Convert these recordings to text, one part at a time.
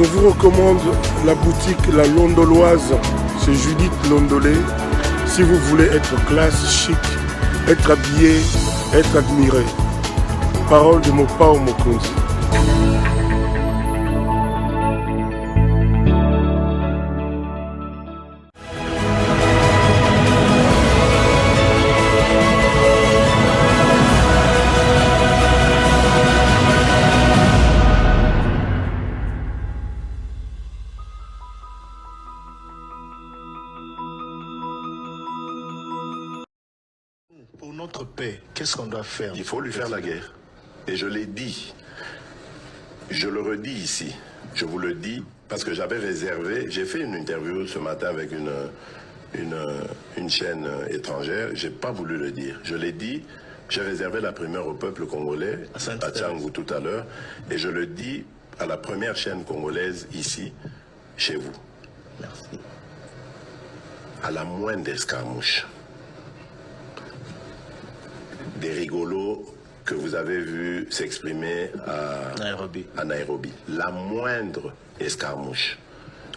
Je vous recommande la boutique La Londoloise, c'est Judith Londolé. Si vous voulez être classe, chic, être habillé, être admiré. Parole de Mopao Mokonzi. Pour notre paix, qu'est-ce qu'on doit faire? Il faut lui faire la guerre. Et je l'ai dit. Je le redis ici. Je vous le dis parce que j'avais réservé. J'ai fait une interview ce matin avec une chaîne étrangère. J'ai pas voulu le dire. Je l'ai dit. J'ai réservé la primeur au peuple congolais, à Tchangou tout à l'heure. Et je le dis à la première chaîne congolaise ici, chez vous. Merci. À la moindre escarmouche. Des rigolos que vous avez vus s'exprimer à Nairobi. La moindre escarmouche,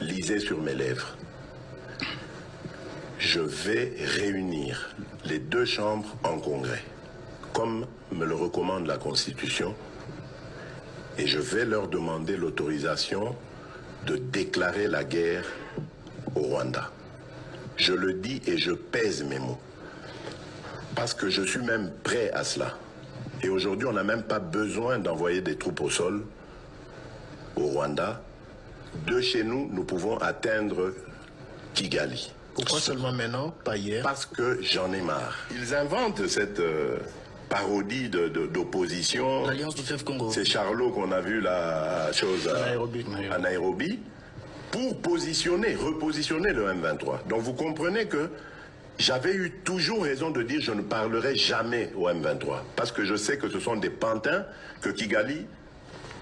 lisez sur mes lèvres. Je vais réunir les deux chambres en congrès, comme me le recommande la Constitution, et je vais leur demander l'autorisation de déclarer la guerre au Rwanda. Je le dis et je pèse mes mots. Parce que je suis même prêt à cela. Et aujourd'hui, on n'a même pas besoin d'envoyer des troupes au sol au Rwanda. De chez nous, nous pouvons atteindre Kigali. Pourquoi seulement maintenant, pas hier? Parce que j'en ai marre. Ils inventent cette parodie d'opposition. L'Alliance du Fleuve Congo. C'est Charlot qu'on a vu la chose à Nairobi pour repositionner le M23. Donc vous comprenez que j'avais eu toujours raison de dire je ne parlerai jamais au M23. Parce que je sais que ce sont des pantins que Kigali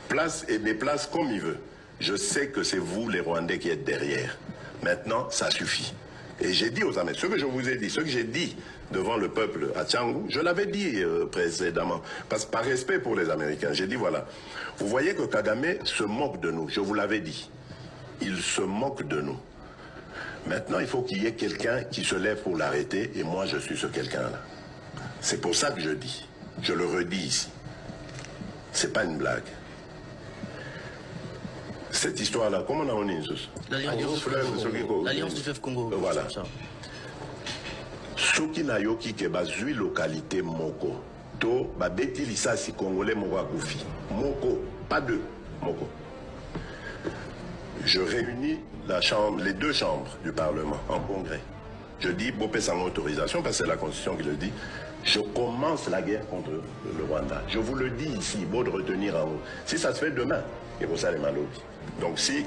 place et déplace comme il veut. Je sais que c'est vous les Rwandais qui êtes derrière. Maintenant, ça suffit. Et j'ai dit aux Américains, ce que je vous ai dit, ce que j'ai dit devant le peuple à Tchangou, je l'avais dit précédemment. Parce que par respect pour les Américains, j'ai dit voilà, vous voyez que Kagame se moque de nous, je vous l'avais dit. Il se moque de nous. Maintenant, il faut qu'il y ait quelqu'un qui se lève pour l'arrêter, et moi, je suis ce quelqu'un-là. C'est pour ça que je dis. Je le redis ici. C'est pas une blague. Cette histoire-là, comment on a dit l'Alliance du Fleuve Congo. Voilà. Soki na yoki ke bazui localité moko. To babeti lisasi congolais moko akufi. Moko, pas deux. Moko. Je réunis les deux chambres du Parlement en congrès. Je dis, Bopé sans autorisation, parce que c'est la Constitution qui le dit, je commence la guerre contre le Rwanda. Je vous le dis ici, beau de retenir en haut. Si ça se fait demain, et pour ça les malobis. Donc si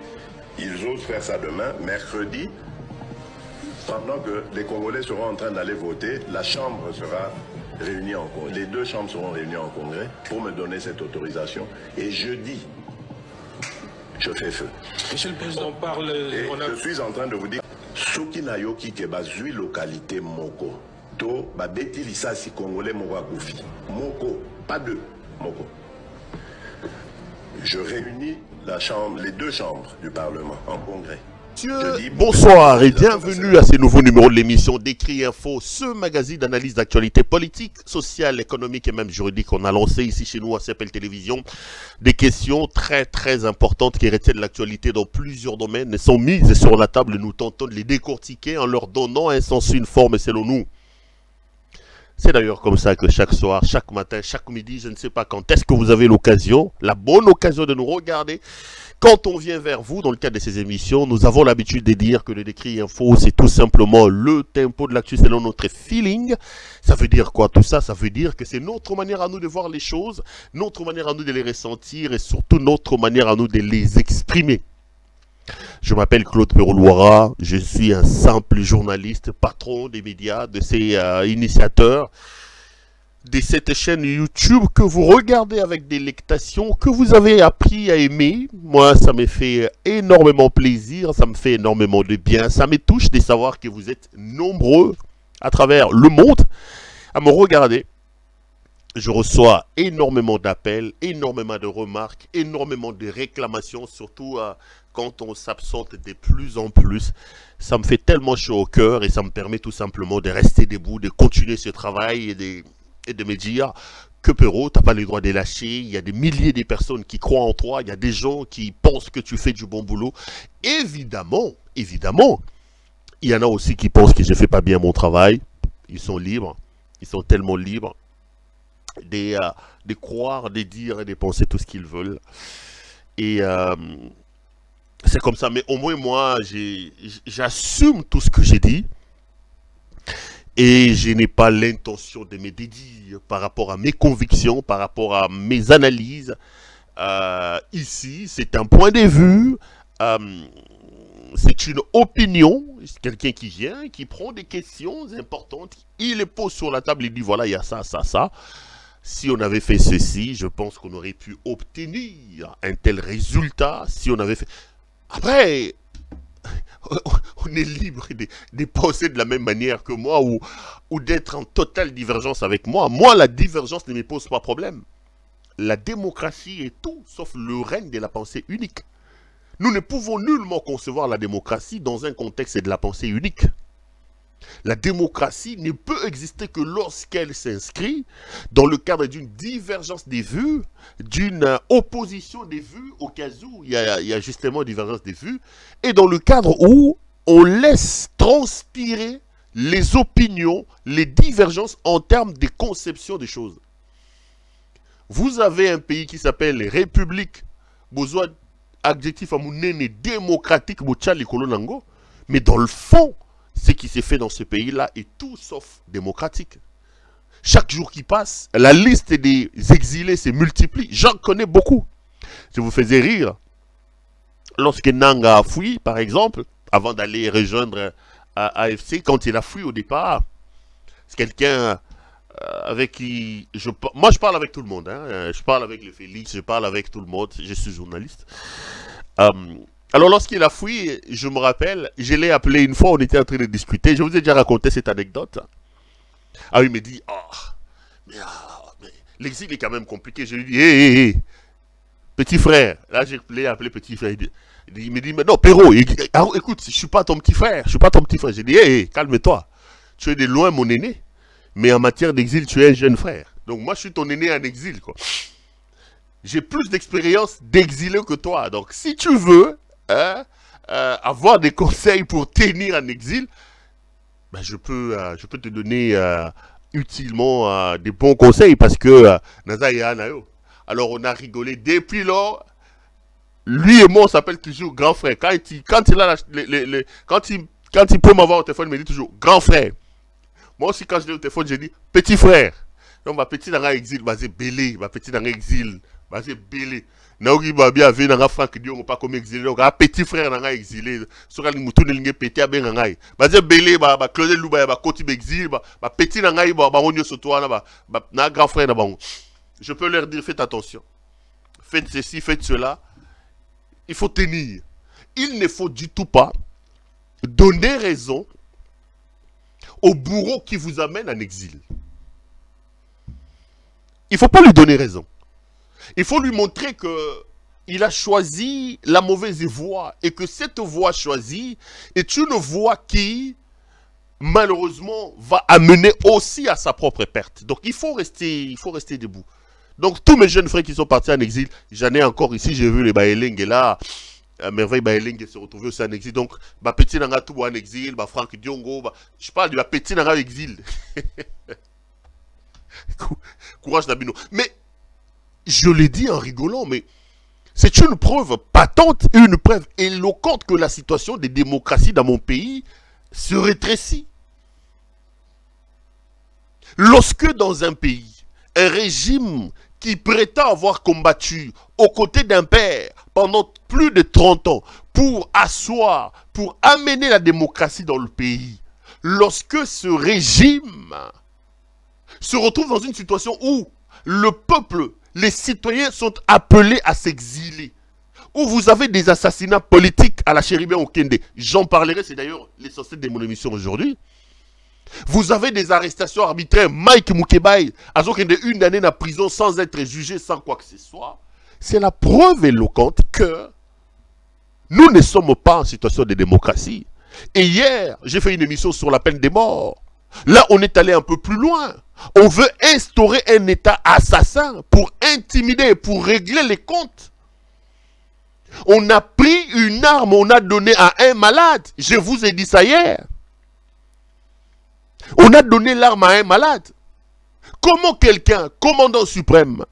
ils osent faire ça demain, mercredi, pendant que les Congolais seront en train d'aller voter, la Chambre sera réunie en congrès. Les deux chambres seront réunies en congrès pour me donner cette autorisation. Et jeudi, je fais feu. Monsieur le Président, on parle... Je suis en train de vous dire, Soki na yoki ke bazui localité moko. To babeti lisasi congolais moko akufi. Moko, pas deux. Moko. Je réunis les deux chambres du Parlement en congrès. Bonsoir et bienvenue à ce nouveau numéro de l'émission Décrit Info, ce magazine d'analyse d'actualité politique, sociale, économique et même juridique. On a lancé ici chez nous à CPL Télévision des questions très importantes qui retiennent l'actualité dans plusieurs domaines sont mises sur la table et nous tentons de les décortiquer en leur donnant un sens, une forme selon nous. C'est d'ailleurs comme ça que chaque soir, chaque matin, chaque midi, je ne sais pas quand est-ce que vous avez l'occasion, la bonne occasion de nous regarder. Quand on vient vers vous, dans le cadre de ces émissions, nous avons l'habitude de dire que le Décrit Info, c'est tout simplement le tempo de l'actu selon notre feeling. Ça veut dire quoi tout ça? Ça veut dire que c'est notre manière à nous de voir les choses, notre manière à nous de les ressentir et surtout notre manière à nous de les exprimer. Je m'appelle Claude Perroulouara, je suis un simple journaliste, patron des médias, de ces initiateurs de cette chaîne YouTube que vous regardez avec délectation, que vous avez appris à aimer. Moi, ça me fait énormément plaisir, ça me fait énormément de bien, ça me touche de savoir que vous êtes nombreux à travers le monde à me regarder je reçois énormément d'appels, énormément de remarques, énormément de réclamations, surtout quand on s'absente de plus en plus. Ça me fait tellement chaud au cœur et ça me permet tout simplement de rester debout, de continuer ce travail et de me dire que Perrault, tu n'as pas le droit de lâcher. Il y a des milliers de personnes qui croient en toi, il y a des gens qui pensent que tu fais du bon boulot. Évidemment, évidemment, il y en a aussi qui pensent que je ne fais pas bien mon travail. Ils sont libres, ils sont tellement libres de croire, de dire et de penser tout ce qu'ils veulent. Et c'est comme ça. Mais au moins, moi, j'assume tout ce que j'ai dit. Et je n'ai pas l'intention de me dédire par rapport à mes convictions, par rapport à mes analyses. Ici, c'est un point de vue. C'est une opinion. C'est quelqu'un qui vient, qui prend des questions importantes. Il les pose sur la table. Il dit, voilà, il y a ça, ça, ça. Si on avait fait ceci, je pense qu'on aurait pu obtenir un tel résultat. Si on avait fait... Après, on est libre de penser de la même manière que moi ou d'être en totale divergence avec moi. Moi, la divergence ne me pose pas problème. La démocratie est tout sauf le règne de la pensée unique. Nous ne pouvons nullement concevoir la démocratie dans un contexte de la pensée unique. La démocratie ne peut exister que lorsqu'elle s'inscrit dans le cadre d'une divergence des vues, d'une opposition des vues au cas où il y a justement divergence des vues, et dans le cadre où on laisse transpirer les opinions, les divergences en termes de conception des choses. Vous avez un pays qui s'appelle République, besoin adjectif à mounene démocratique, mais dans le fond, ce qui s'est fait dans ce pays-là est tout sauf démocratique. Chaque jour qui passe, la liste des exilés se multiplie. J'en connais beaucoup. Je vous faisais rire. Lorsque Nanga a fui, par exemple, avant d'aller rejoindre AFC, quand il a fui au départ, c'est quelqu'un avec qui... Moi, je parle avec tout le monde. Hein. Je parle avec le Félix, je parle avec tout le monde. Je suis journaliste. Alors, lorsqu'il a fui, je me rappelle, je l'ai appelé une fois, on était en train de discuter. Je vous ai déjà raconté cette anecdote. Ah, il me dit, mais l'exil est quand même compliqué. Je lui dis, hé, petit frère. Là, je l'ai appelé petit frère. Il me dit, mais non, Perrault, écoute, je ne suis pas ton petit frère. Je suis pas ton petit frère. J'ai dit, hé, calme-toi. Tu es de loin mon aîné. Mais en matière d'exil, tu es un jeune frère. Donc, moi, je suis ton aîné en exil, quoi. J'ai plus d'expérience d'exilé que toi. Donc, si tu veux... avoir des conseils pour tenir en exil, ben je peux te donner utilement des bons conseils parce que alors on a rigolé depuis lors. Lui et moi on s'appelle toujours grand frère. Quand il peut m'avoir au téléphone, il me dit toujours grand frère. Moi aussi quand je l'ai au téléphone, je dis petit frère. Donc ma petite dans l'exil, c'est belé, ma petite dans l'exil, c'est belé. Naogi babia ve nanga Franck Diongo pas comme exilé donc petit frère nanga exilé soka mutu nelinge petit abenga ngai baze belé ba Claude Luba ba koti exil ba petit nanga ba onyo soto na ba na grand frère na ba. Je peux leur dire faites attention. Faites ceci, faites cela. Il faut tenir. Il ne faut du tout pas donner raison au bourreau qui vous amène en exil. Il ne faut pas lui donner raison. Il faut lui montrer qu'il a choisi la mauvaise voie et que cette voie choisie est une voie qui, malheureusement, va amener aussi à sa propre perte. Donc, il faut rester debout. Donc, tous mes jeunes frères qui sont partis en exil, j'en ai encore ici, j'ai vu les Baeling là, merveille Baeling se retrouver aussi en exil. Donc, petit nanga tout en exil, Franck Diongo, je parle du petit nanga exil. Courage d'Abino. Mais, je l'ai dit en rigolant, mais c'est une preuve patente et une preuve éloquente que la situation des démocraties dans mon pays se rétrécit. Lorsque dans un pays, un régime qui prétend avoir combattu aux côtés d'un père pendant plus de 30 ans pour asseoir, pour amener la démocratie dans le pays, lorsque ce régime se retrouve dans une situation où le peuple, les citoyens sont appelés à s'exiler, où vous avez des assassinats politiques à la Chéribien Okende. J'en parlerai, c'est d'ailleurs l'essentiel de mon émission aujourd'hui. Vous avez des arrestations arbitraires. Mike Mukebai a une année en prison sans être jugé, sans quoi que ce soit. C'est la preuve éloquente que nous ne sommes pas en situation de démocratie. Et hier, j'ai fait une émission sur la peine des morts. Là, on est allé un peu plus loin. On veut instaurer un État assassin pour intimider, pour régler les comptes. On a pris une arme, on a donné à un malade. Je vous ai dit ça hier. On a donné l'arme à un malade. Comment quelqu'un, commandant suprême,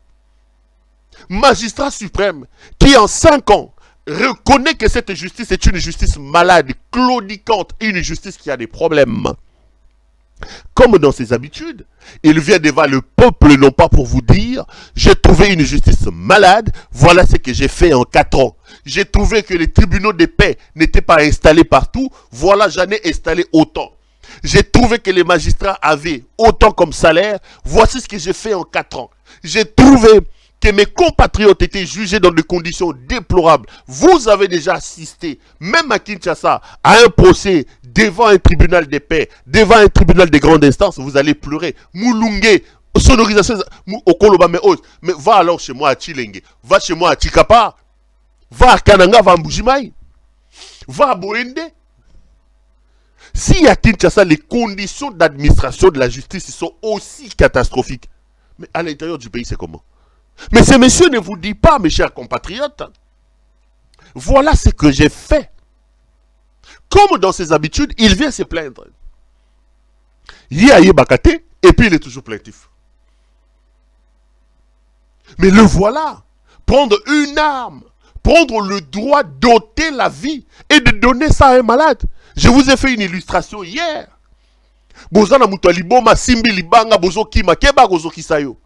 magistrat suprême, qui en 5 ans reconnaît que cette justice est une justice malade, claudicante, une justice qui a des problèmes. Comme dans ses habitudes, il vient devant le peuple, non pas pour vous dire, j'ai trouvé une justice malade, voilà ce que j'ai fait en 4 ans. J'ai trouvé que les tribunaux de paix n'étaient pas installés partout, voilà j'en ai installé autant. J'ai trouvé que les magistrats avaient autant comme salaire, voici ce que j'ai fait en 4 ans. J'ai trouvé que mes compatriotes étaient jugés dans des conditions déplorables. Vous avez déjà assisté, même à Kinshasa, à un procès devant un tribunal de paix, devant un tribunal de grande instance, vous allez pleurer. Moulungue, sonorisation, mais va alors chez moi à Chilenge, va chez moi à Chikapa, va à Kananga, va à Mbujimaï, va à Boende. Si à Kinshasa, les conditions d'administration de la justice sont aussi catastrophiques, mais à l'intérieur du pays, c'est comment? Mais ce monsieur ne vous dit pas, mes chers compatriotes, voilà ce que j'ai fait. Comme dans ses habitudes, il vient se plaindre. Yaye Bakate, et puis il est toujours plaintif. Mais le voilà, prendre une arme, prendre le droit d'ôter la vie et de donner ça à un malade. Je vous ai fait une illustration hier. Bozana mutaliboma simbi libanga bozo kima keba gozo kisayo.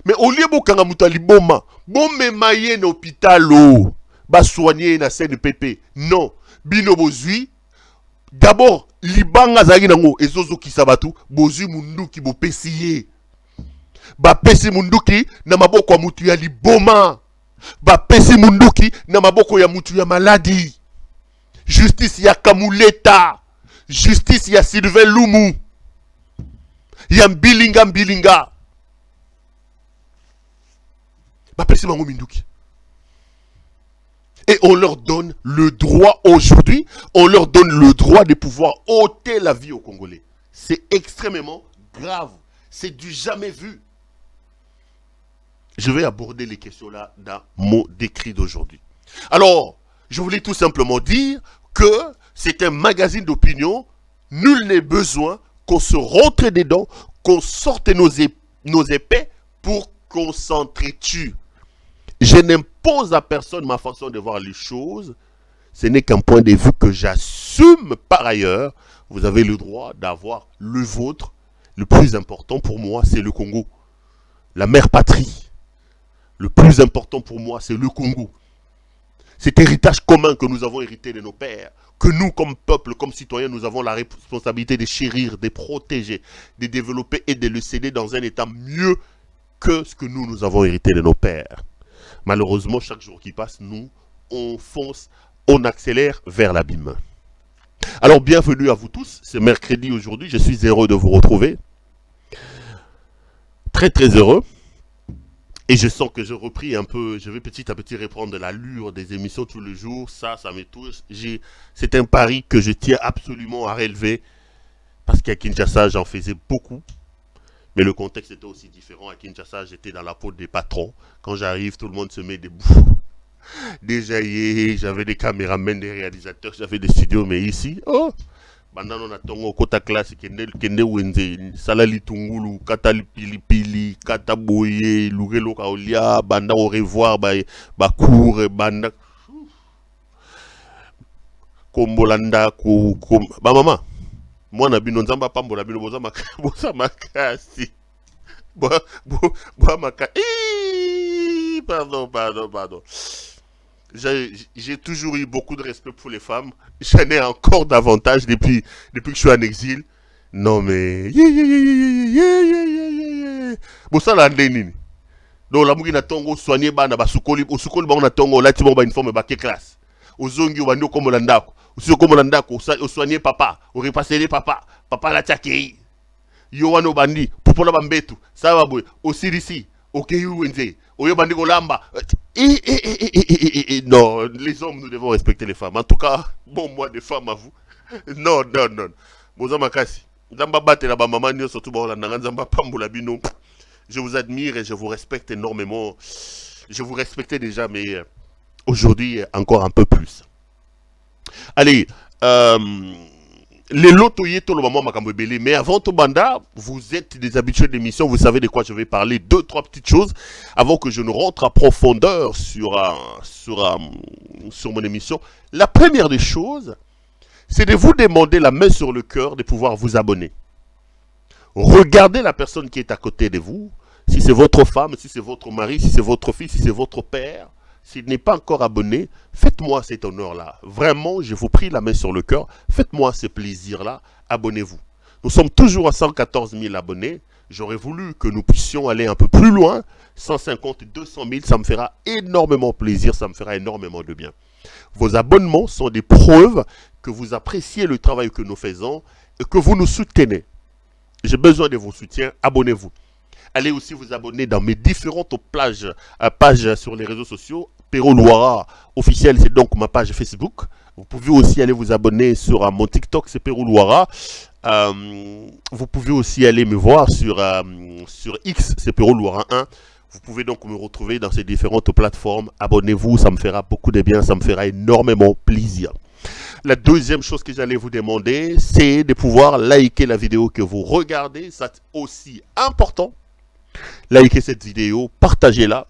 Mais au lieu de mutaliboma, bon me maye na hôpitalo, ba soigner na CNPP. Non, bino bozui. D'abord, libanga zagi nango ezozo kisabatu, bozui munduki bo pesiye. Ba pesi munduki na maboko ya mutu ya liboma. Ba pesi munduki na maboko ya mutu ya maladi. Justice ya Kamuleta. Justice ya Sylvain Lumu. Ya Mbilinga. Et on leur donne le droit aujourd'hui, on leur donne le droit de pouvoir ôter la vie aux Congolais. C'est extrêmement grave. C'est du jamais vu. Je vais aborder les questions là dans mon décrit d'aujourd'hui. Alors, je voulais tout simplement dire que c'est un magazine d'opinion. Nul n'est besoin qu'on se rentre dedans, qu'on sorte nos épées pour qu'on s'entretue. Je n'impose à personne ma façon de voir les choses. Ce n'est qu'un point de vue que j'assume par ailleurs. Vous avez le droit d'avoir le vôtre. Le plus important pour moi, c'est le Congo. La mère patrie. Le plus important pour moi, c'est le Congo. Cet héritage commun que nous avons hérité de nos pères, que nous, comme peuple, comme citoyens, nous avons la responsabilité de chérir, de protéger, de développer et de le céder dans un état mieux que ce que nous avons hérité de nos pères. Malheureusement, chaque jour qui passe, nous, on fonce, on accélère vers l'abîme. Alors, bienvenue à vous tous. C'est mercredi aujourd'hui. Je suis heureux de vous retrouver. Très, très heureux. Et je sens que je repris un peu, je vais petit à petit reprendre l'allure des émissions tous les jours. Ça me touche. C'est un pari que je tiens absolument à relever. Parce qu'à Kinshasa, j'en faisais beaucoup. Mais le contexte était aussi différent. À Kinshasa, j'étais dans la peau des patrons. Quand j'arrive, tout le monde se met debout. Déjà, j'avais des caméramans, des réalisateurs, j'avais des studios. Mais ici, pendant on a tongo kota classe kende wenze salali tungulu kata pilipili kata boye lugelo kaolia banda au revoir ba cour banda kombolanda ko ba mama mwana bino nzamba pambola bino boza makasi pardon. J'ai toujours eu beaucoup de respect pour les femmes. J'en ai encore davantage depuis que je suis en exil. Non mais... Bon ça là, donc la mougina tongo soigné bana basukoli ba on a tongo là tu ba uniforme ba ke classe. Ozongi ba ndo comme landako. Aussi comme landako, soigner papa, on repasser papa la tchakei. Yoano Bandi, Popola Bambetu, Sawaboy, Osirisi, Okeyuenze, Oyo Bandi Golamba. Non, les hommes, nous devons respecter les femmes. En tout cas, bon, moi, des femmes à vous. Non. Bozamakasi. Je vous admire et je vous respecte énormément. Je vous respectais déjà, mais aujourd'hui, encore un peu plus. Allez, les lotos yeto le moment makambebele, mais avant tout banda, vous êtes des habitués de l'émission, vous savez de quoi je vais parler, 2-3 petites choses avant que je ne rentre à profondeur sur mon émission. La première des choses, c'est de vous demander la main sur le cœur de pouvoir vous abonner. Regardez la personne qui est à côté de vous, si c'est votre femme, si c'est votre mari, si c'est votre fils, si c'est votre père. S'il n'est pas encore abonné, faites-moi cet honneur-là. Vraiment, je vous prie la main sur le cœur. Faites-moi ce plaisir-là. Abonnez-vous. Nous sommes toujours à 114 000 abonnés. J'aurais voulu que nous puissions aller un peu plus loin. 150 et 200 000, ça me fera énormément plaisir. Ça me fera énormément de bien. Vos abonnements sont des preuves que vous appréciez le travail que nous faisons et que vous nous soutenez. J'ai besoin de vos soutiens. Abonnez-vous. Allez aussi vous abonner dans mes différentes pages sur les réseaux sociaux. Pero Louara officiel, c'est donc ma page Facebook. Vous pouvez aussi aller vous abonner sur mon TikTok, c'est Pero Louara. Vous pouvez aussi aller me voir sur X, c'est Pero Louara 1. Vous pouvez donc me retrouver dans ces différentes plateformes. Abonnez-vous, ça me fera beaucoup de bien, ça me fera énormément plaisir. La deuxième chose que j'allais vous demander, c'est de pouvoir liker la vidéo que vous regardez. C'est aussi important. Likez cette vidéo, partagez-la.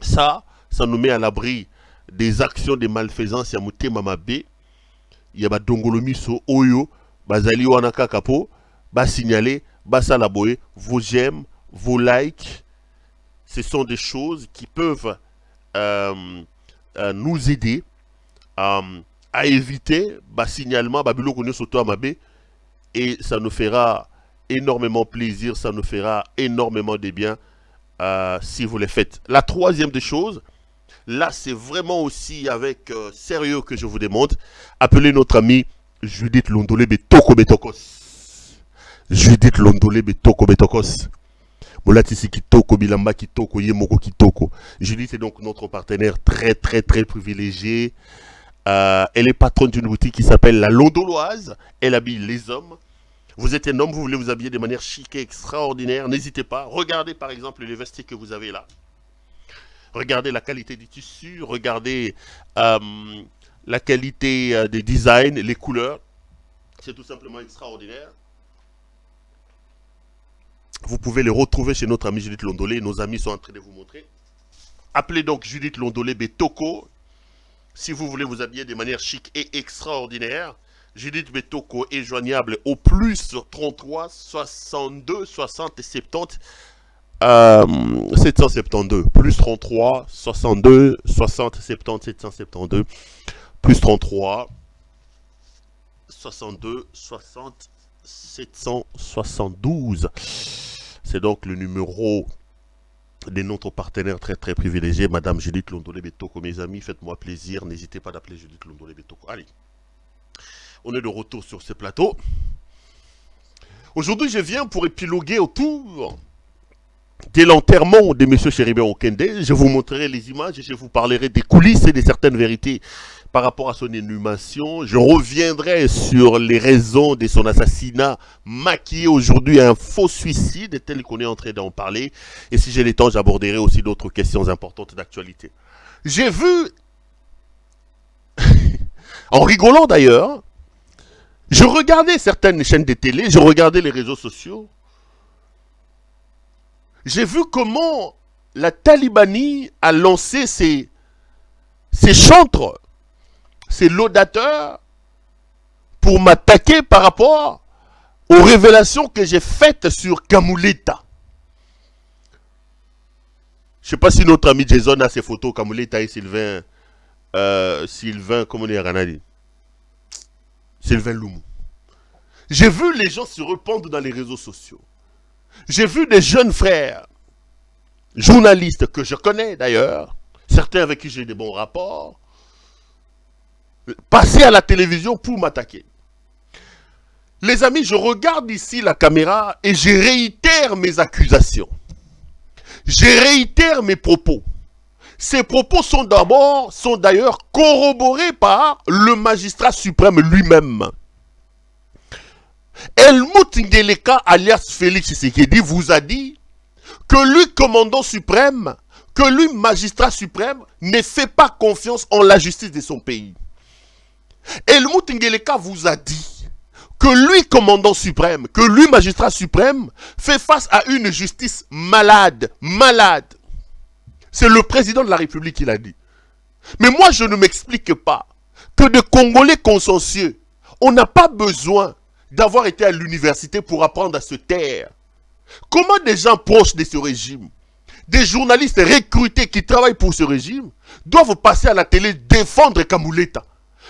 Ça nous met à l'abri des actions des malfaisants. Si amouté mamabé, il y a dongolomi so oyo, bazali wanaka kapo, ba signaler, ba salaboye, vos j'aime, vos likes. Ce sont des choses qui peuvent nous aider à éviter ba signalement, ba bilo konyo soto amabé, et ça nous fera énormément plaisir, ça nous fera énormément de bien si vous les faites. La troisième des choses, là c'est vraiment aussi avec sérieux que je vous demande, appelez notre amie Judith Londolé Betoko Betokos. Judith Londolé Betoko Betokos. Molatisi Kitoko, Bilamba Kitoko, Yemoko Kitoko. Judith est donc notre partenaire très privilégié. Elle est patronne d'une boutique qui s'appelle La Londoloise. Elle habille les hommes. Vous êtes un homme, vous voulez vous habiller de manière chic et extraordinaire, n'hésitez pas. Regardez par exemple les vestiaires que vous avez là. Regardez la qualité du tissu, regardez la qualité des designs, les couleurs. C'est tout simplement extraordinaire. Vous pouvez les retrouver chez notre amie Judith Londolé. Nos amis sont en train de vous montrer. Appelez donc Judith Londolé Betoko si vous voulez vous habiller de manière chic et extraordinaire. Judith Betoko est joignable au plus 33 62 60 70 772 plus 33 62 60 70 772 plus 33 62 60 772. C'est donc le numéro de notre partenaire très privilégié, Madame Judith Londolé Betoko. Mes amis, faites-moi plaisir, n'hésitez pas d'appeler Judith Londolé Betoko. Allez. On est de retour sur ce plateau. Aujourd'hui, je viens pour épiloguer autour de l'enterrement de M. Chéribé Okende. Je vous montrerai les images et je vous parlerai des coulisses et de certaines vérités par rapport à son inhumation. Je reviendrai sur les raisons de son assassinat maquillé aujourd'hui à un faux suicide tel qu'on est en train d'en parler. Et si j'ai le temps, j'aborderai aussi d'autres questions importantes d'actualité. J'ai vu, en rigolant d'ailleurs, je regardais certaines chaînes de télé, je regardais les réseaux sociaux. J'ai vu comment la Talibanie a lancé ses chantres, ses laudateurs, pour m'attaquer par rapport aux révélations que j'ai faites sur Kamuleta. Je ne sais pas si notre ami Jason a ses photos, Kamuleta et Sylvain, comment on dit à Ranadi? Sylvain Loumou. J'ai vu les gens se répandre dans les réseaux sociaux. J'ai vu des jeunes frères, journalistes que je connais d'ailleurs, certains avec qui j'ai des bons rapports, passer à la télévision pour m'attaquer. Les amis, je regarde ici la caméra et je réitère mes accusations. Je réitère mes propos. Ces propos sont d'ailleurs corroborés par le magistrat suprême lui-même. Helmut Ngeleka, alias Félix Tshisekedi, vous a dit que lui, commandant suprême, que lui, magistrat suprême, ne fait pas confiance en la justice de son pays. Helmut Ngeleka vous a dit que lui, commandant suprême, que lui, magistrat suprême, fait face à une justice malade. C'est le président de la République qui l'a dit. Mais moi, je ne m'explique pas que de Congolais consciencieux, on n'a pas besoin d'avoir été à l'université pour apprendre à se taire. Comment des gens proches de ce régime, des journalistes recrutés qui travaillent pour ce régime, doivent passer à la télé défendre Kamuleta?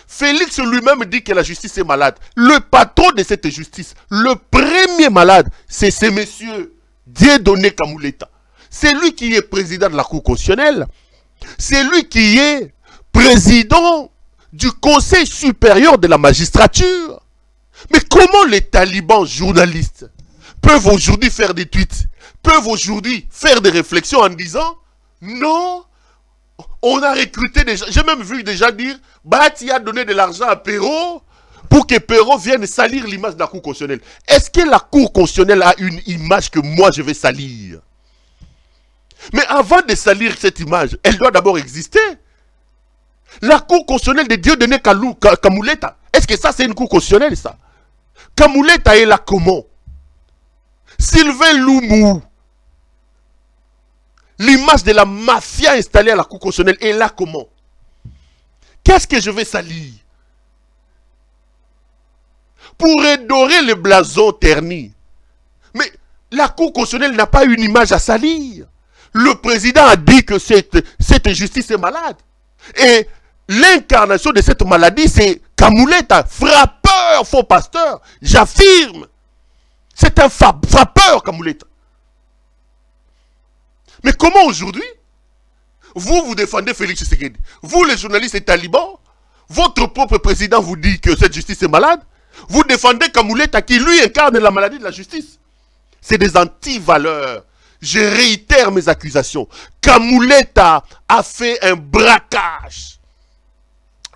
Félix lui-même dit que la justice est malade. Le patron de cette justice, le premier malade, c'est ce monsieur Dieudonné Kamuleta. C'est lui qui est président de la Cour constitutionnelle. C'est lui qui est président du Conseil supérieur de la magistrature. Mais comment les talibans journalistes peuvent aujourd'hui faire des tweets, peuvent aujourd'hui faire des réflexions en disant non, on a recruté des gens. J'ai même vu des gens dire Bati a donné de l'argent à Perrault pour que Perrault vienne salir l'image de la Cour constitutionnelle. Est-ce que la Cour constitutionnelle a une image que moi je vais salir? Mais avant de salir cette image, elle doit d'abord exister. La Cour constitutionnelle de Dieudonné Kamuleta, est-ce que ça c'est une Cour constitutionnelle ça? Kamuleta est là comment? Sylvain Loumou, l'image de la mafia installée à la Cour constitutionnelle est là comment? Qu'est-ce que je vais salir? Pour redorer le blason terni. Mais la Cour constitutionnelle n'a pas une image à salir. Le président a dit que cette justice est malade. Et l'incarnation de cette maladie, c'est Kamuleta, frappeur, faux pasteur. J'affirme. C'est un frappeur, Kamuleta. Mais comment aujourd'hui, vous défendez Félix Tshisekedi? Vous, les journalistes et talibans, votre propre président vous dit que cette justice est malade. Vous défendez Kamuleta qui, lui, incarne la maladie de la justice. C'est des anti-valeurs. Je réitère mes accusations. Kamuleta a fait un braquage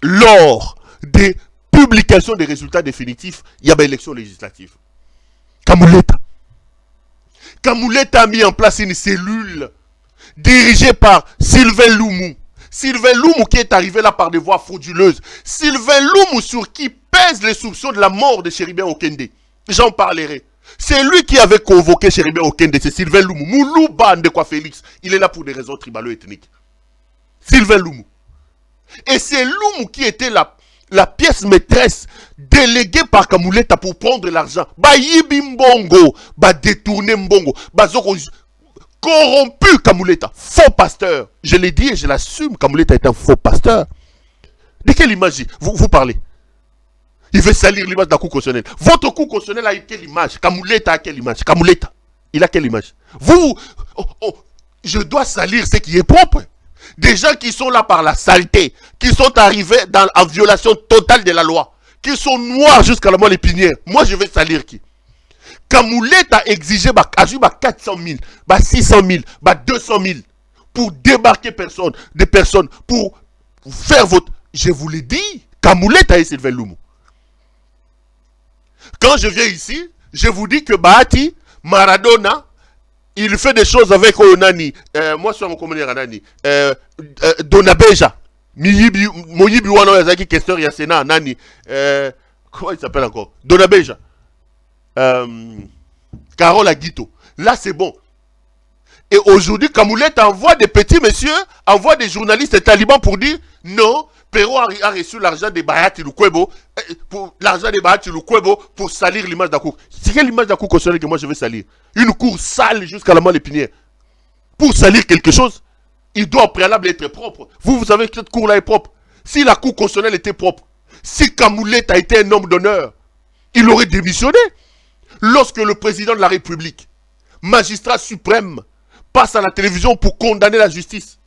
lors des publications des résultats définitifs. Il y avait élection législative. Kamuleta a mis en place une cellule dirigée par Sylvain Loumou. Sylvain Loumou qui est arrivé là par des voies frauduleuses. Sylvain Loumou sur qui pèsent les soupçons de la mort de Chéribien Okende. J'en parlerai. C'est lui qui avait convoqué Chéribien Okende, c'est Sylvain Loumou. Moulouba Ndekwa Félix. Il est là pour des raisons tribalo-ethniques. Sylvain Loumou. Et c'est Loumou qui était la pièce maîtresse déléguée par Kamuleta pour prendre l'argent. Ba yibi mbongo, ba détourner mbongo, ba zoko corrompu Kamuleta, faux pasteur. Je l'ai dit et je l'assume, Kamuleta est un faux pasteur. De quelle image vous parlez? Il veut salir l'image de la Cour constitutionnelle. Votre Cour constitutionnelle a quelle image? Kamuleta a quelle image? Kamuleta, il a quelle image? Je dois salir ce qui est propre. Des gens qui sont là par la saleté, qui sont arrivés en violation totale de la loi, qui sont noirs jusqu'à la moelle épinière. Moi, je vais salir qui? Kamuleta a exigé 400 000, 600 000, 200 000 pour débarquer des personnes, pour faire votre... Je vous l'ai dit, Kamuleta et Sylvain Loumou. Quand je viens ici, je vous dis que Bahati, Maradona, il fait des choses avec Onani. Moi, je suis en communauté Nani. Donabeja. Moyibi Wano Yazaki Kester Yasena Nani. Comment il s'appelle encore? Donabeja. Carole Aguito. Là, c'est bon. Et aujourd'hui, Kamuleta envoie des petits messieurs, envoie des journalistes et talibans pour dire non, Perrault a reçu l'argent de Bahati Lukwebo, pour salir l'image de la cour. C'est quelle image de la cour constitutionnelle que moi je vais salir? Une cour sale jusqu'à la moelle épinière. Pour salir quelque chose, il doit au préalable être propre. Vous savez que cette cour-là est propre. Si la cour constitutionnelle était propre, si Kamuleta a été un homme d'honneur, il aurait démissionné. Lorsque le président de la République, magistrat suprême, passe à la télévision pour condamner la justice,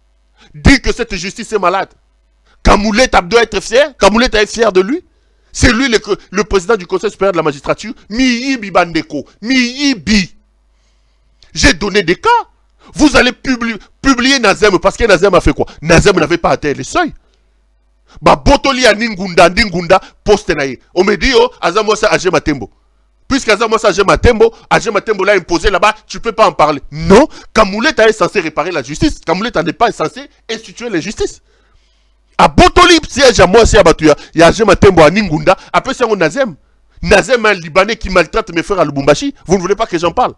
dit que cette justice est malade, Kamuleta doit être fier. Kamuleta est fier de lui. C'est lui le président du Conseil supérieur de la magistrature. Miyibi Bandeko. Miyibi. J'ai donné des cas. Vous allez publier Nazem parce que Nazem a fait quoi? Nazem n'avait pas atteint le seuil. Bah, Botoli a Ningunda, poste naïe. On me dit, oh, Azamosa Agé Matembo. Puisque Azamosa Agé Matembo l'a imposé là-bas, tu ne peux pas en parler. Non, Kamouleta est censé réparer la justice. Kamouleta n'est pas censé instituer la justice. A Botoli, siège à moi, c'est à Batuya. Il y a Agé Matembo à Ningunda. Après, c'est un Nazem. Nazem, un Libanais qui maltraite mes frères à Lubumbashi. Vous ne voulez pas que j'en parle?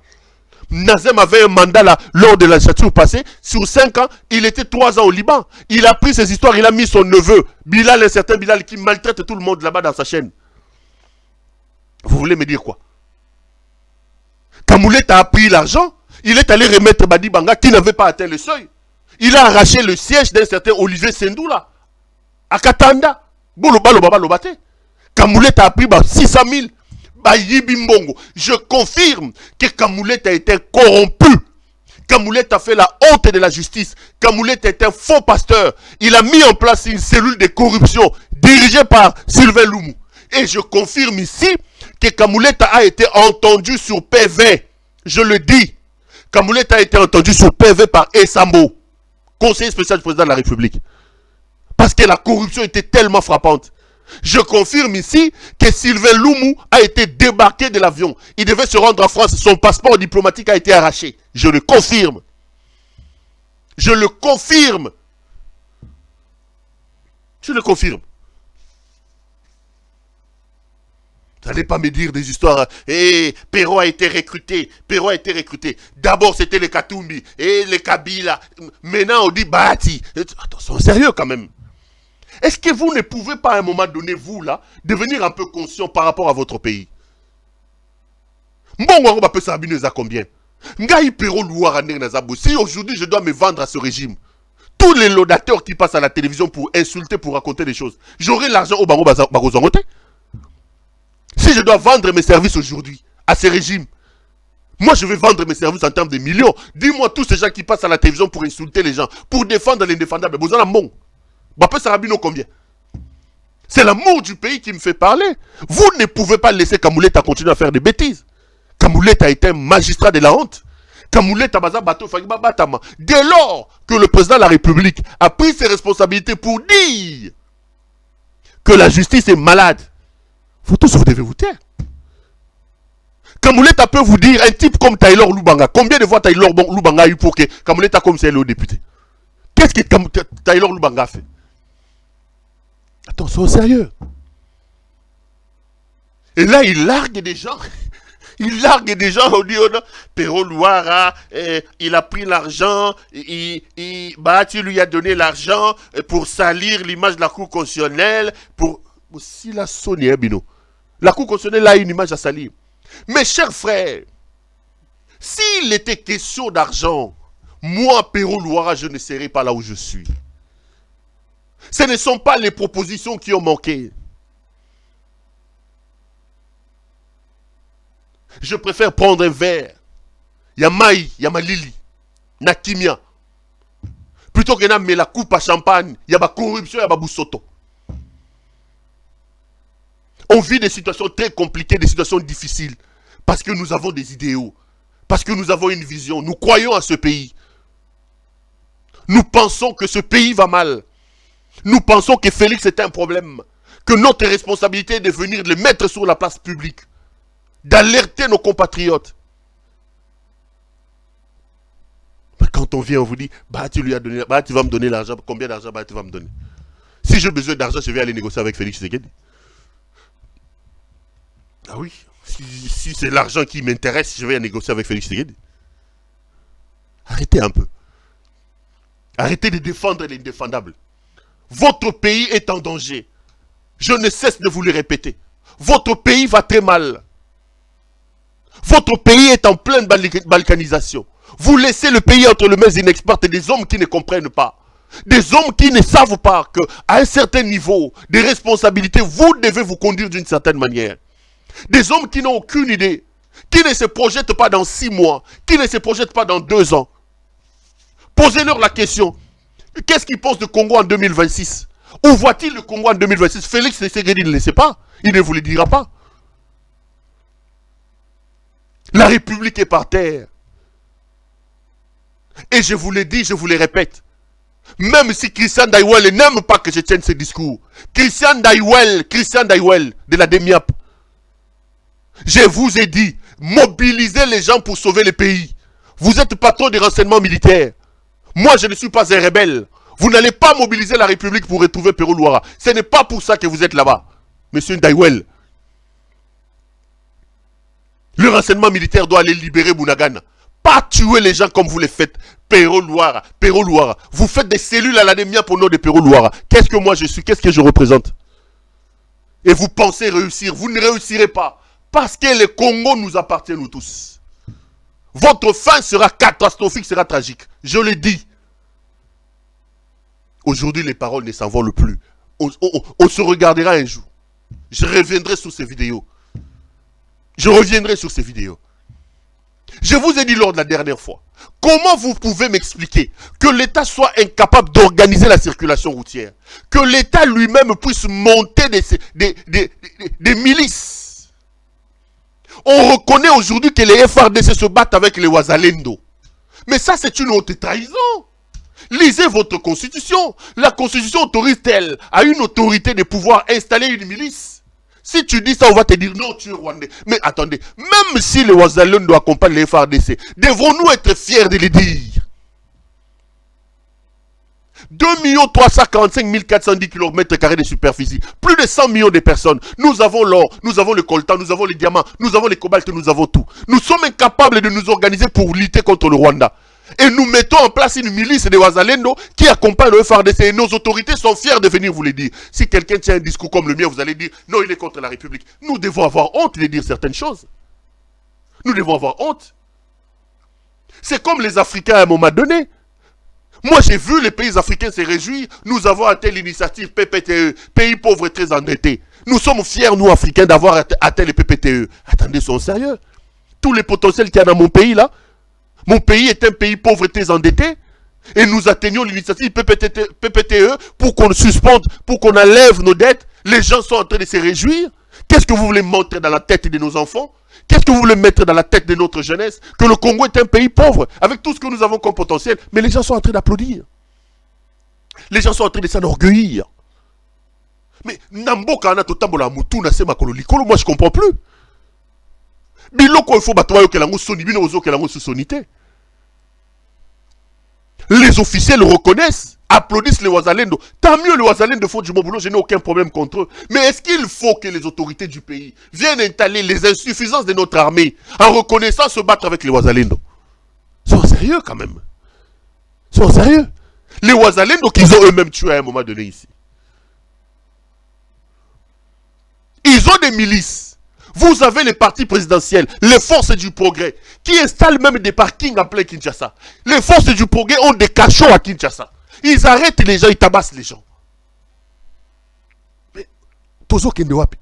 Nazem avait un mandat là, lors de la législature passée. Sur 5 ans, il était 3 ans au Liban. Il a pris ses histoires, il a mis son neveu, Bilal, un certain Bilal, qui maltraite tout le monde là-bas dans sa chaîne. Vous voulez me dire quoi? Kamoulet a pris l'argent, il est allé remettre Badi Banga qui n'avait pas atteint le seuil. Il a arraché le siège d'un certain Olivier Sendou là, à Katanda. Kamoulet a pris 600 000. Je confirme que Kamoulet a été corrompu. Kamoulet a fait la honte de la justice. Kamoulet est un faux pasteur. Il a mis en place une cellule de corruption dirigée par Sylvain Loumou. Et je confirme ici que Kamoulet a été entendu sur PV. Je le dis. Kamoulet a été entendu sur PV par Essambo, conseiller spécial du président de la République. Parce que la corruption était tellement frappante. Je confirme ici que Sylvain Loumou a été débarqué de l'avion. Il devait se rendre en France. Son passeport diplomatique a été arraché. Je le confirme. Je le confirme. Je le confirme. Vous n'allez pas me dire des histoires. Perrault a été recruté. Perrault a été recruté. D'abord, c'était les Katumbi et les Kabila. Maintenant, on dit Bati. Attention, sérieux quand même. Est-ce que vous ne pouvez pas à un moment donné, vous là, devenir un peu conscient par rapport à votre pays? Mbongo peut s'abîmer à combien? Ngai Perrault Louara Nazabo. Si aujourd'hui je dois me vendre à ce régime, tous les laudateurs qui passent à la télévision pour insulter, pour raconter des choses, j'aurai l'argent au Bango Bazangote. Si je dois vendre mes services aujourd'hui à ce régime, moi je vais vendre mes services en termes de millions. Dis-moi tous ces gens qui passent à la télévision pour insulter les gens, pour défendre l'indéfendable. Vous en avez bon. Combien? C'est l'amour du pays qui me fait parler. Vous ne pouvez pas laisser Kamoulet continuer à faire des bêtises. Kamoulet a été un magistrat de la honte. Kamoulet a bateau batama. Dès lors que le président de la République a pris ses responsabilités pour dire que la justice est malade, vous tous vous devez vous taire. Kamoulet peut vous dire, un type comme Taylor Lubanga, combien de fois Taylor Lubanga a eu pour que Kamoulet comme c'est le député? Qu'est-ce que Taylor Lubanga a fait? Attention, sérieux. Et là, il largue des gens. Il largue des gens. On dit, Perrault Louara, il a pris l'argent. Bahati lui a donné l'argent pour salir l'image de la Cour constitutionnelle. Si la sonné, Bino. La Cour constitutionnelle a une image à salir. Mes chers frères, s'il était question d'argent, moi, Perrault Louara, je ne serais pas là où je suis. Ce ne sont pas les propositions qui ont manqué. Je préfère prendre un verre. Yamaï, Yamalili, Nakimia. Plutôt que de la coupe à champagne, il y a la corruption, il y a Boussoto. On vit des situations très compliquées, des situations difficiles. Parce que nous avons des idéaux. Parce que nous avons une vision. Nous croyons à ce pays. Nous pensons que ce pays va mal. Nous pensons que Félix est un problème. Que notre responsabilité est de venir le mettre sur la place publique. D'alerter nos compatriotes. Mais quand on vient, on vous dit, tu lui as donné, tu vas me donner l'argent. Combien d'argent tu vas me donner? Si j'ai besoin d'argent, je vais aller négocier avec Félix Tshisekedi. Ah oui, si c'est l'argent qui m'intéresse, je vais négocier avec Félix Tshisekedi. Arrêtez un peu. Arrêtez de défendre l'indéfendable. Votre pays est en danger. Je ne cesse de vous le répéter. Votre pays va très mal. Votre pays est en pleine balkanisation. Vous laissez le pays entre les mains inexpertes et des hommes qui ne comprennent pas. Des hommes qui ne savent pas qu'à un certain niveau de responsabilité, vous devez vous conduire d'une certaine manière. Des hommes qui n'ont aucune idée, qui ne se projettent pas dans 6 mois, qui ne se projettent pas dans 2 ans. Posez-leur la question. Qu'est-ce qu'ils pensent de Congo en 2026? Où voit-il le Congo en 2026? Félix Tshisekedi ne le sait pas. Il ne vous le dira pas. La République est par terre. Et je vous l'ai dit, je vous le répète. Même si Christian Daiwel n'aime pas que je tienne ce discours. Christian Daiwel de la DEMIAP. Je vous ai dit, mobilisez les gens pour sauver le pays. Vous êtes patron des renseignements militaires. Moi, je ne suis pas un rebelle. Vous n'allez pas mobiliser la République pour retrouver Perrault Louara. Ce n'est pas pour ça que vous êtes là-bas, monsieur Daiwel. Le renseignement militaire doit aller libérer Bunagana. Pas tuer les gens comme vous les faites. Perrault Louara. Vous faites des cellules à la DEMIAP au nom de Perrault Louara. Qu'est-ce que moi je suis? Qu'est-ce que je représente? Et vous pensez réussir. Vous ne réussirez pas. Parce que le Congo nous appartient nous tous. Votre fin sera catastrophique, sera tragique. Je le dis. Aujourd'hui, les paroles ne s'envolent plus. On se regardera un jour. Je reviendrai sur ces vidéos. Je vous ai dit lors de la dernière fois. Comment vous pouvez m'expliquer que l'État soit incapable d'organiser la circulation routière? Que l'État lui-même puisse monter des milices? On reconnaît aujourd'hui que les FRDC se battent avec les Wazalendo. Mais ça, c'est une haute trahison. Lisez votre constitution. La constitution autorise-t-elle à une autorité de pouvoir installer une milice? Si tu dis ça, on va te dire non, tu es rwandais. Mais attendez, même si les Wazalendo accompagnent les FARDC, devrons-nous être fiers de le dire? 2 345 410 km² de superficie, plus de 100 millions de personnes. Nous avons l'or, nous avons le coltan, nous avons les diamants, nous avons les cobaltes, nous avons tout. Nous sommes incapables de nous organiser pour lutter contre le Rwanda. Et nous mettons en place une milice de Wazalendo qui accompagne le FARDC. Et nos autorités sont fiers de venir vous le dire. Si quelqu'un tient un discours comme le mien, vous allez dire non, il est contre la République. Nous devons avoir honte de dire certaines choses. Nous devons avoir honte. C'est comme les Africains à un moment donné. Moi, j'ai vu les pays africains se réjouir. Nous avons atteint l'initiative PPTE, pays pauvres et très endettés. Nous sommes fiers, nous, Africains, d'avoir atteint les PPTE. Attendez, soyons sérieux. Tous les potentiels qu'il y a dans mon pays, là, mon pays est un pays pauvre et très endetté. Et nous atteignons l'initiative PPTE pour qu'on suspende, pour qu'on enlève nos dettes. Les gens sont en train de se réjouir. Qu'est-ce que vous voulez montrer dans la tête de nos enfants? Qu'est-ce que vous voulez mettre dans la tête de notre jeunesse? Que le Congo est un pays pauvre, avec tout ce que nous avons comme potentiel. Mais les gens sont en train d'applaudir. Les gens sont en train de s'enorgueillir. Mais Namboka ana totambola mutu na sema kolo likolo, moi je comprends plus. Biloko il faut batwa yo kelango soni bino ozo kelango sonité. Les officiels reconnaissent, applaudissent les Wazalendo. Tant mieux, les Wazalendo font du bon boulot, je n'ai aucun problème contre eux. Mais est-ce qu'il faut que les autorités du pays viennent étaler les insuffisances de notre armée en reconnaissant se battre avec les Wazalendo? Soyons sérieux quand même. Soyons sérieux. Les Wazalendo qu'ils ont eux-mêmes tués à un moment donné ici. Ils ont des milices. Vous avez les partis présidentiels, les forces du progrès, qui installent même des parkings en plein Kinshasa. Les forces du progrès ont des cachots à Kinshasa. Ils arrêtent les gens, ils tabassent les gens. Mais, Tozo Kendewapi.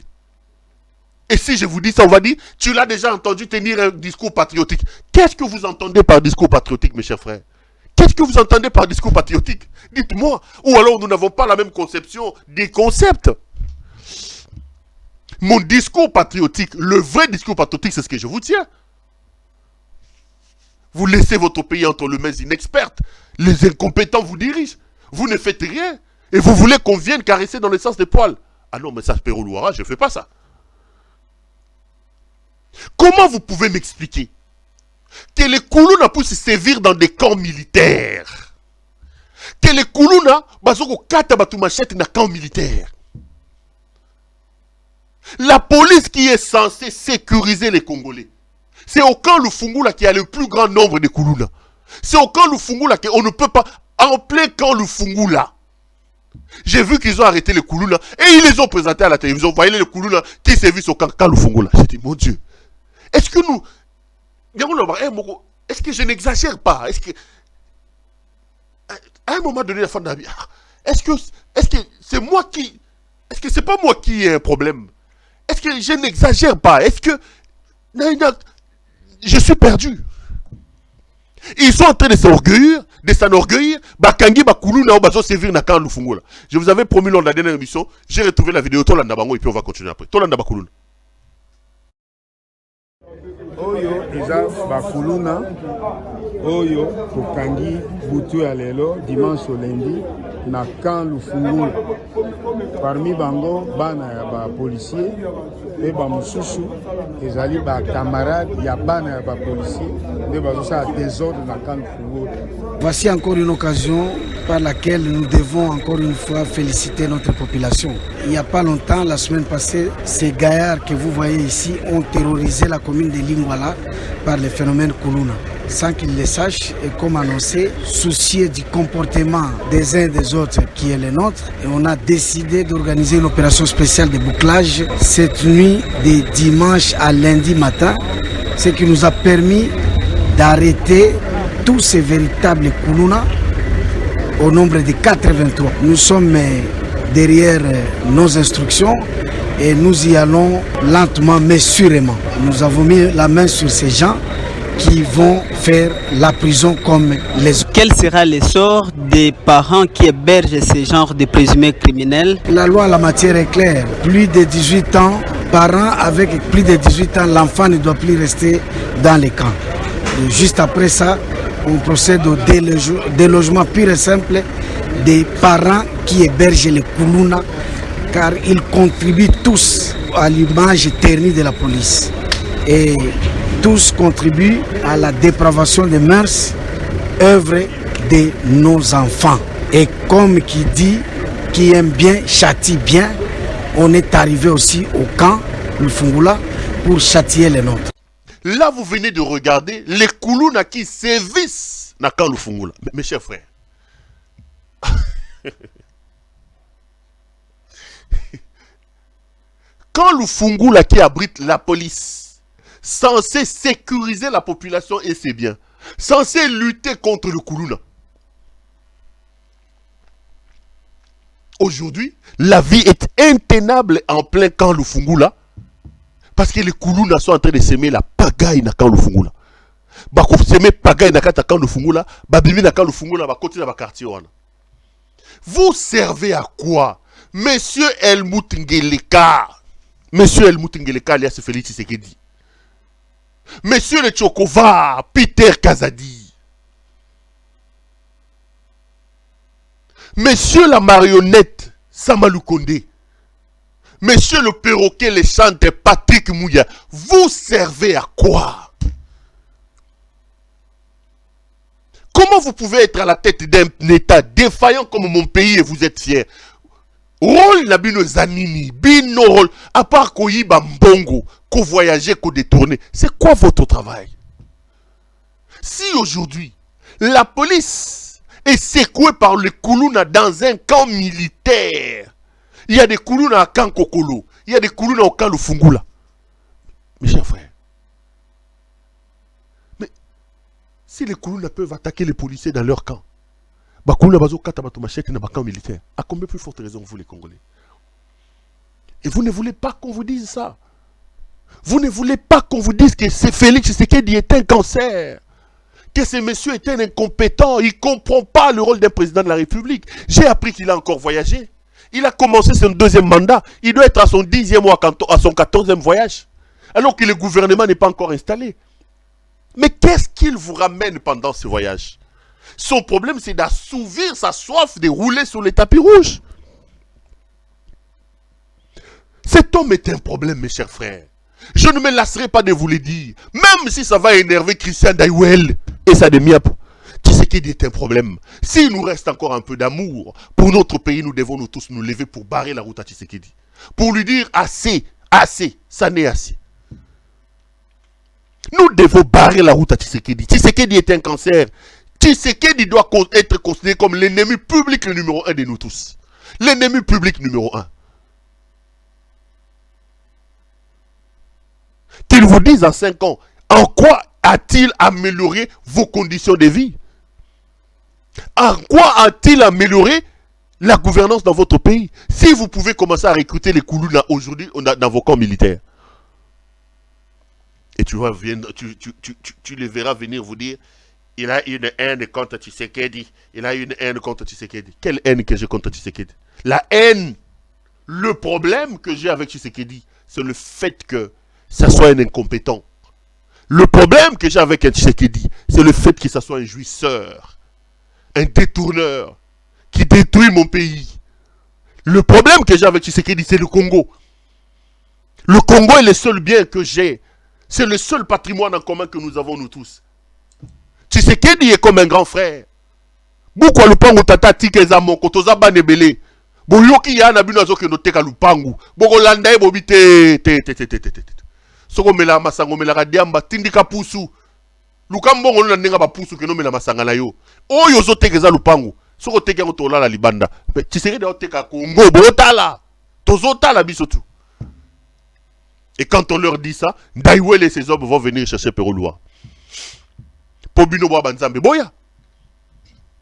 Et si je vous dis ça, on va dire, tu l'as déjà entendu tenir un discours patriotique. Qu'est-ce que vous entendez par discours patriotique, mes chers frères? Qu'est-ce que vous entendez par discours patriotique? Dites-moi. Ou alors nous n'avons pas la même conception des concepts. Mon discours patriotique, le vrai discours patriotique, c'est ce que je vous tiens. Vous laissez votre pays entre les mains inexpertes. Les incompétents vous dirigent. Vous ne faites rien. Et vous voulez qu'on vienne caresser dans le sens des poils. Ah non, mais ça, Perrault Louara, je ne fais pas ça. Comment vous pouvez m'expliquer que les Koulouna puissent sévir dans des camps militaires? Que les Koulouna, bazoko kata batu machette na camp militaire? La police qui est censée sécuriser les Congolais, c'est au camp Lufungula qui a le plus grand nombre de Koulouna. C'est au camp Lufungula qu'on ne peut pas... En plein camp Lufungula. J'ai vu qu'ils ont arrêté les Koulouna et ils les ont présentés à la télévision. Vous voyez les Koulouna qui sévissent au camp Lufungula. J'ai dit, mon Dieu. Est-ce que nous... Est-ce que je n'exagère pas? Est-ce que... À un moment donné, la fin de la vie... Est-ce que c'est moi qui... Est-ce que c'est pas moi qui ai un problème? Est-ce que je n'exagère pas? Est-ce que... Je suis perdu. Ils sont en train de s'enorgueillir, Bakangi Bakulu na Obazo servir na kan Lufungola. Je vous avais promis lors de la dernière émission, j'ai retrouvé la vidéo Tolanda Bango et puis on va continuer après. Tolanda Bakulu. Oyo eza bakuluna oyo tokangi butu ya lelo dimanche au lundi na kan Lufungula. Parmi bango bana ya ba policier et ba mususu ezali ba camarades ya bana ya ba policier de bazo sa désordre na kan Lufungula. Voici encore une occasion par laquelle nous devons encore une fois féliciter notre population. Il n'y a pas longtemps, la semaine passée, ces gaillards que vous voyez ici ont terrorisé la commune de Lingwala par le phénomène Kuluna. Sans qu'ils le sachent, et comme annoncé, soucieux du comportement des uns et des autres qui est le nôtre, et on a décidé d'organiser une opération spéciale de bouclage cette nuit de dimanche à lundi matin, ce qui nous a permis d'arrêter tous ces véritables Kuluna au nombre de 83. Nous sommes derrière nos instructions et nous y allons lentement mais sûrement. Nous avons mis la main sur ces gens qui vont faire la prison comme les autres. Quel sera le sort des parents qui hébergent ces genres de présumés criminels? La loi en la matière est claire. Plus de 18 ans, parents avec plus de 18 ans, l'enfant ne doit plus rester dans les camps. Et juste après ça, on procède au délogement pur et simple des parents qui hébergent les Kuluna, car ils contribuent tous à l'image ternie de la police. Et tous contribuent à la dépravation des mœurs, œuvre de nos enfants. Et comme qui dit, qui aime bien, châtie bien, on est arrivé aussi au camp, le Lufungula, pour châtier les nôtres. Là, vous venez de regarder les Kuluna qui sévissent dans le camp Lufungula. Mes chers frères, quand Lufungula qui abrite la police, censé sécuriser la population et ses biens, censé lutter contre le Kuluna. Aujourd'hui, la vie est intenable en plein camp Lufungula parce que les Kuluna sont en train de s'aimer la pagaille dans le camp Lufungula. Bako s'aimer pagaille dans le camp Lufungula, babimi dans le camp Lufungula, ba côté dans le quartier. Vous servez à quoi? Monsieur Helmut Ngeleka. Monsieur Helmut Ngeleka, alias Félix Tshisekedi. Monsieur le Tchokova, Peter Kazadi. Monsieur la marionnette, Samalou Kondé. Monsieur le perroquet, le chanteur Patrick Mouya. Vous servez à quoi? Comment vous pouvez être à la tête d'un État défaillant comme mon pays et vous êtes fier? Rôle na bino zanini, bino rôle, à part koyiba mbongo, ko voyager, ko détourner, c'est quoi votre travail? Si aujourd'hui, la police est secouée par les Kuluna dans un camp militaire, il y a des Kuluna à camp Kokolo, il y a des Kuluna au camp Lufungula. Mes chers frères, mais si les Kuluna peuvent attaquer les policiers dans leur camp, à combien plus forte raison vous les Congolais? Et vous ne voulez pas qu'on vous dise ça. Vous ne voulez pas qu'on vous dise que c'est Félix Tshisekedi est un cancer. Que ce monsieur est un incompétent. Il ne comprend pas le rôle d'un président de la République. J'ai appris qu'il a encore voyagé. Il a commencé son deuxième mandat. Il doit être à son 10e ou à son 14e voyage. Alors que le gouvernement n'est pas encore installé. Mais qu'est-ce qu'il vous ramène pendant ce voyage? Son problème, c'est d'assouvir sa soif de rouler sur les tapis rouges. Cet homme est un problème, mes chers frères. Je ne me lasserai pas de vous le dire. Même si ça va énerver Christian Daïwel et sa demi-ap. Tshisekedi est un problème. S'il nous reste encore un peu d'amour pour notre pays, nous devons nous tous nous lever pour barrer la route à Tshisekedi. Pour lui dire assez, assez, ça n'est assez. Nous devons barrer la route à Tshisekedi. Tshisekedi est un cancer. Tshisekedi doit être considéré comme l'ennemi public numéro 1 de nous tous. L'ennemi public numéro 1. Qu'il vous dise en 5 ans, en quoi a-t-il amélioré vos conditions de vie? En quoi a-t-il amélioré la gouvernance dans votre pays? Si vous pouvez commencer à recruter les Kuluna aujourd'hui dans vos camps militaires. Et tu les verras venir vous dire, Il a une haine contre Tshisekedi. Il a une haine contre Tshisekedi. Quelle haine que j'ai contre Tshisekedi? La haine, le problème que j'ai avec Tshisekedi, c'est le fait que ça soit un incompétent. Le problème que j'ai avec un Tshisekedi, c'est le fait que ça soit un jouisseur, un détourneur, qui détruit mon pays. Le problème que j'ai avec Tshisekedi, c'est le Congo. Le Congo est le seul bien que j'ai. C'est le seul patrimoine en commun que nous avons nous tous. Tshisekedi est comme un grand frère. Pourquoi lupangu tata tikeza moko toza banebele. Boyoki ya na bino azoke no teka lupangu. Boko landa e bobi te. Soko mela masango mela diamba tindika pusu. Lukambo na ndenga ba pusu ke no mela masanga na yo. Oyo zo tekeza lupangu. Soko teka ngo tola la libanda. Tshisekedi o teka Congo botala. Tozotala biso tu. Et quand on leur dit ça, Ndaïwele et ses hommes vont venir chercher Peroloa. Pobino Boabanzambe, Boya.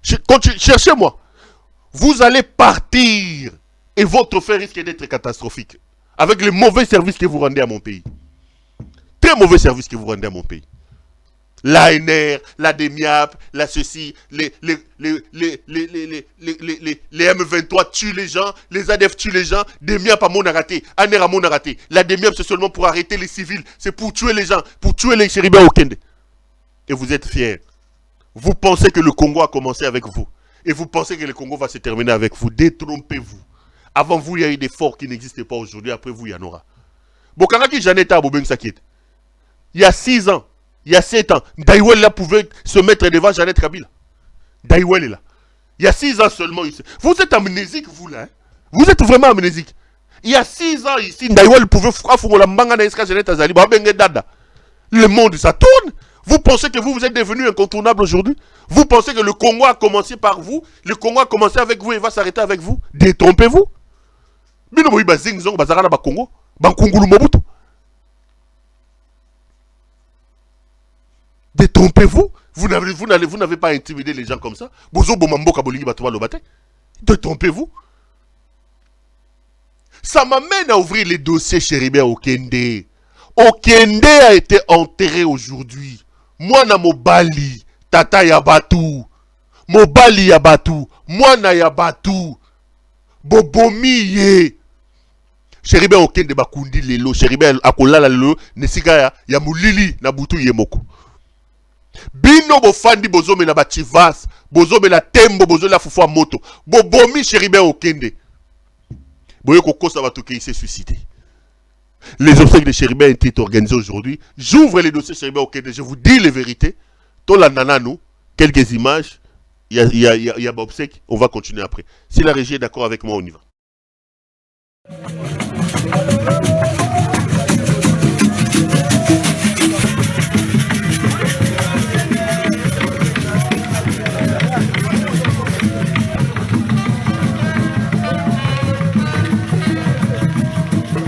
Cherchez-moi. Vous allez partir et votre fait risque d'être catastrophique. Avec les mauvais services que vous rendez à mon pays. Très mauvais services que vous rendez à mon pays. L'ANR, la DEMIAP, la ceci, les M23 tuent les gens, les ADF tuent les gens, DEMIAP à mon raté, ANR à mon raté. La DEMIAP c'est seulement pour arrêter les civils, c'est pour tuer les gens, pour tuer les chéribins au Kende. Et vous êtes fiers. Vous pensez que le Congo a commencé avec vous. Et vous pensez que le Congo va se terminer avec vous. Détrompez-vous. Avant vous, il y a eu des forts qui n'existaient pas aujourd'hui. Après vous, il y en aura. Bokanaki Janeta Abobeng Sakit. Il y a 6 ans. Il y a 7 ans, Ndaïwele là pouvait se mettre devant Jeannette Kabila. Ndaïwele là. Il y a 6 ans seulement ici. Vous êtes amnésique, vous là. Hein? Vous êtes vraiment amnésique. Il y a 6 ans ici, Ndaïwele pouvait faire la manga na eska Jeannette Azali. Le monde, ça tourne. Vous pensez que vous êtes devenu incontournable aujourd'hui? Vous pensez que le Congo a commencé par vous? Le Congo a commencé avec vous et va s'arrêter avec vous? Détrompez-vous. Bino boyi bazing zong bazarana ba Congo. Bankungulu Mobutu. Détrompez-vous. Vous n'avez pas intimidé les gens comme ça. Détrompez-vous. Ça m'amène à ouvrir les dossiers Chéribert Okende. Okende a été enterré aujourd'hui. Mwana Mobali, Tata Yabatu. Mobali Yabatu. Mwana Yabatu. Bobomi Ye. Chéribert Okende Bakundi Lelo. Chéribert Akolala Lelo. Nesika ya Mulili Nabutu Yemoko. Bino bofandi bozome na bativas, bozome la tembo, bozome la fufua moto. Bobomi Chéribert Okende. Boye kokosa batuke il s'est suicidé. Les obsèques de Chéribert ont été organisées aujourd'hui. J'ouvre les dossiers Chéribert Okende, je vous dis les vérités. Tola nananu, quelques images. Il y a obsèques, on va continuer après. Si la régie est d'accord avec moi, on y va.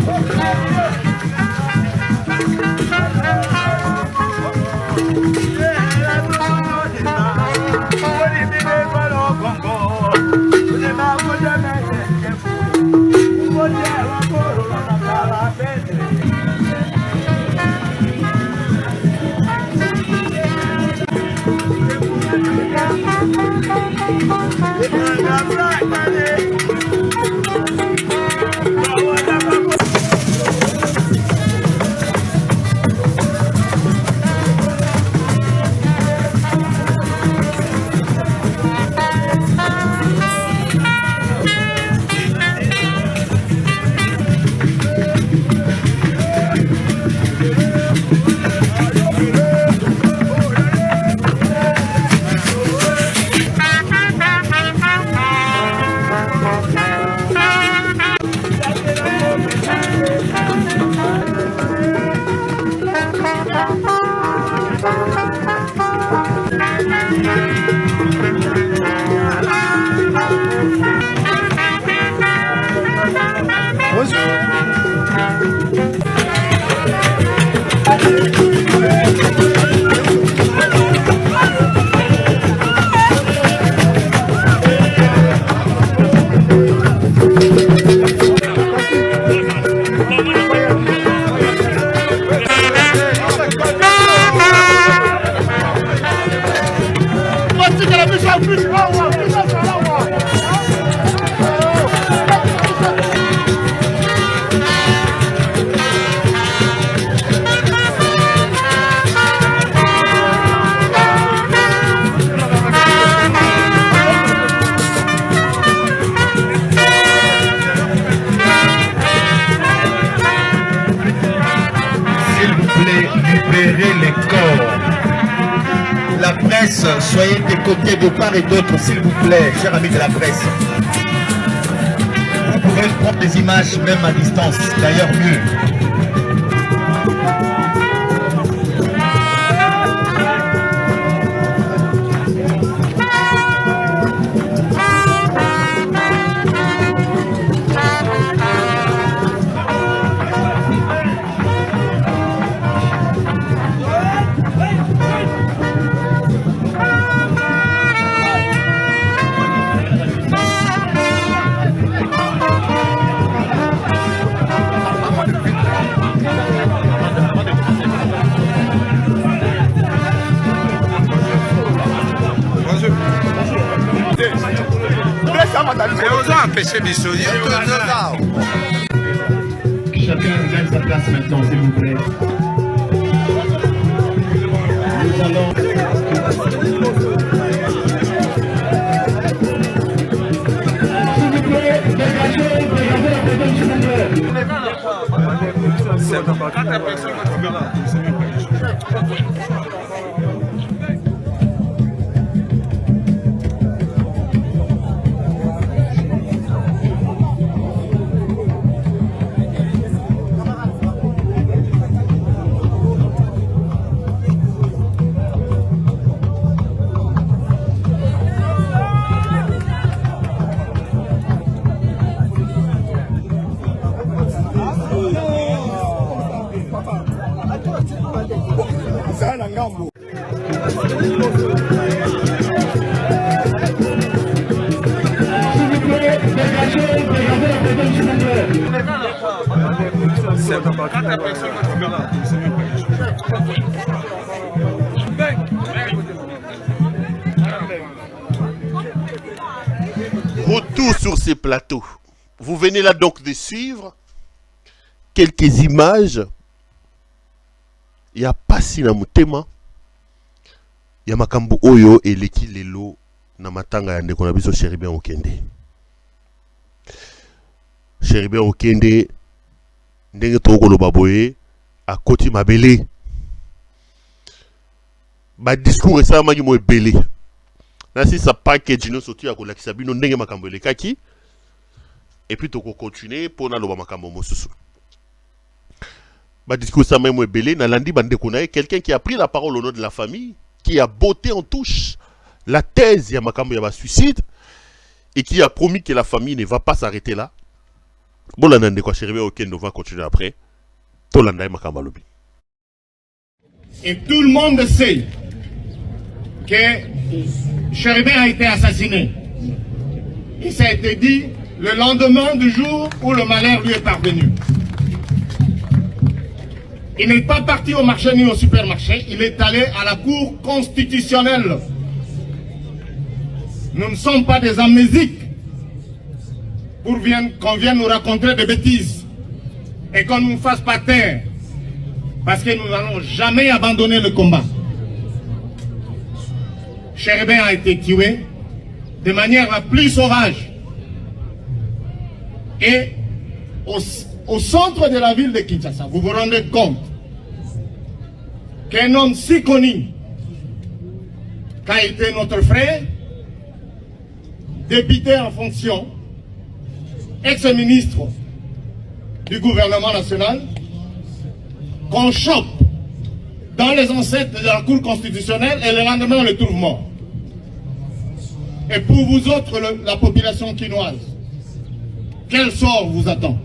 Congo, plaît, libérez les corps. La presse, soyez des côtés de part et d'autre, s'il vous plaît, chers amis de la presse. Vous pouvez prendre des images même à distance, d'ailleurs mieux. Chacun gagne sa place maintenant, s'il vous plaît. Nous allons... Retour sur ces plateaux. Vous venez là donc de suivre quelques images. Il y a Pasi na Mutema. Il y a Makambu Oyo et Leki Lelo na matanga ya ndeko na biso Cherubin Okende. Cherubin Okende ndenge tokoloba boye akoti mabele. Ba discours ça maki mo ebele. Na si sa package no sotu ya kolakisa bino ndenge makambo elekaki. Et puis toko continuer pour na loba makambo mosusu. Ba discours ça même ebele na landi bande konaye quelqu'un qui a pris la parole au nom de la famille, qui a botté en touche la thèse ya makambo ya ba suicide et qui a promis que la famille ne va pas s'arrêter là. Bon la nande ko Cherubin Okende va continuer après. To landa makambo lobi. Et tout le monde sait que Cherubin a été assassiné. Et ça a été dit le lendemain du jour où le malheur lui est parvenu. Il n'est pas parti au marché ni au supermarché, il est allé à la Cour constitutionnelle. Nous ne sommes pas des amnésiques pour qu'on vienne nous raconter des bêtises et qu'on ne nous fasse pas taire, parce que nous n'allons jamais abandonner le combat. Cherubin a été tué de manière la plus sauvage et au centre de la ville de Kinshasa. Vous vous rendez compte qu'un homme si connu qu'a été notre frère, député en fonction, ex-ministre du gouvernement national, qu'on chope dans les ancêtres de la Cour constitutionnelle et le lendemain on le trouve mort. Et pour vous autres, la population quinoise, quel sort vous attend?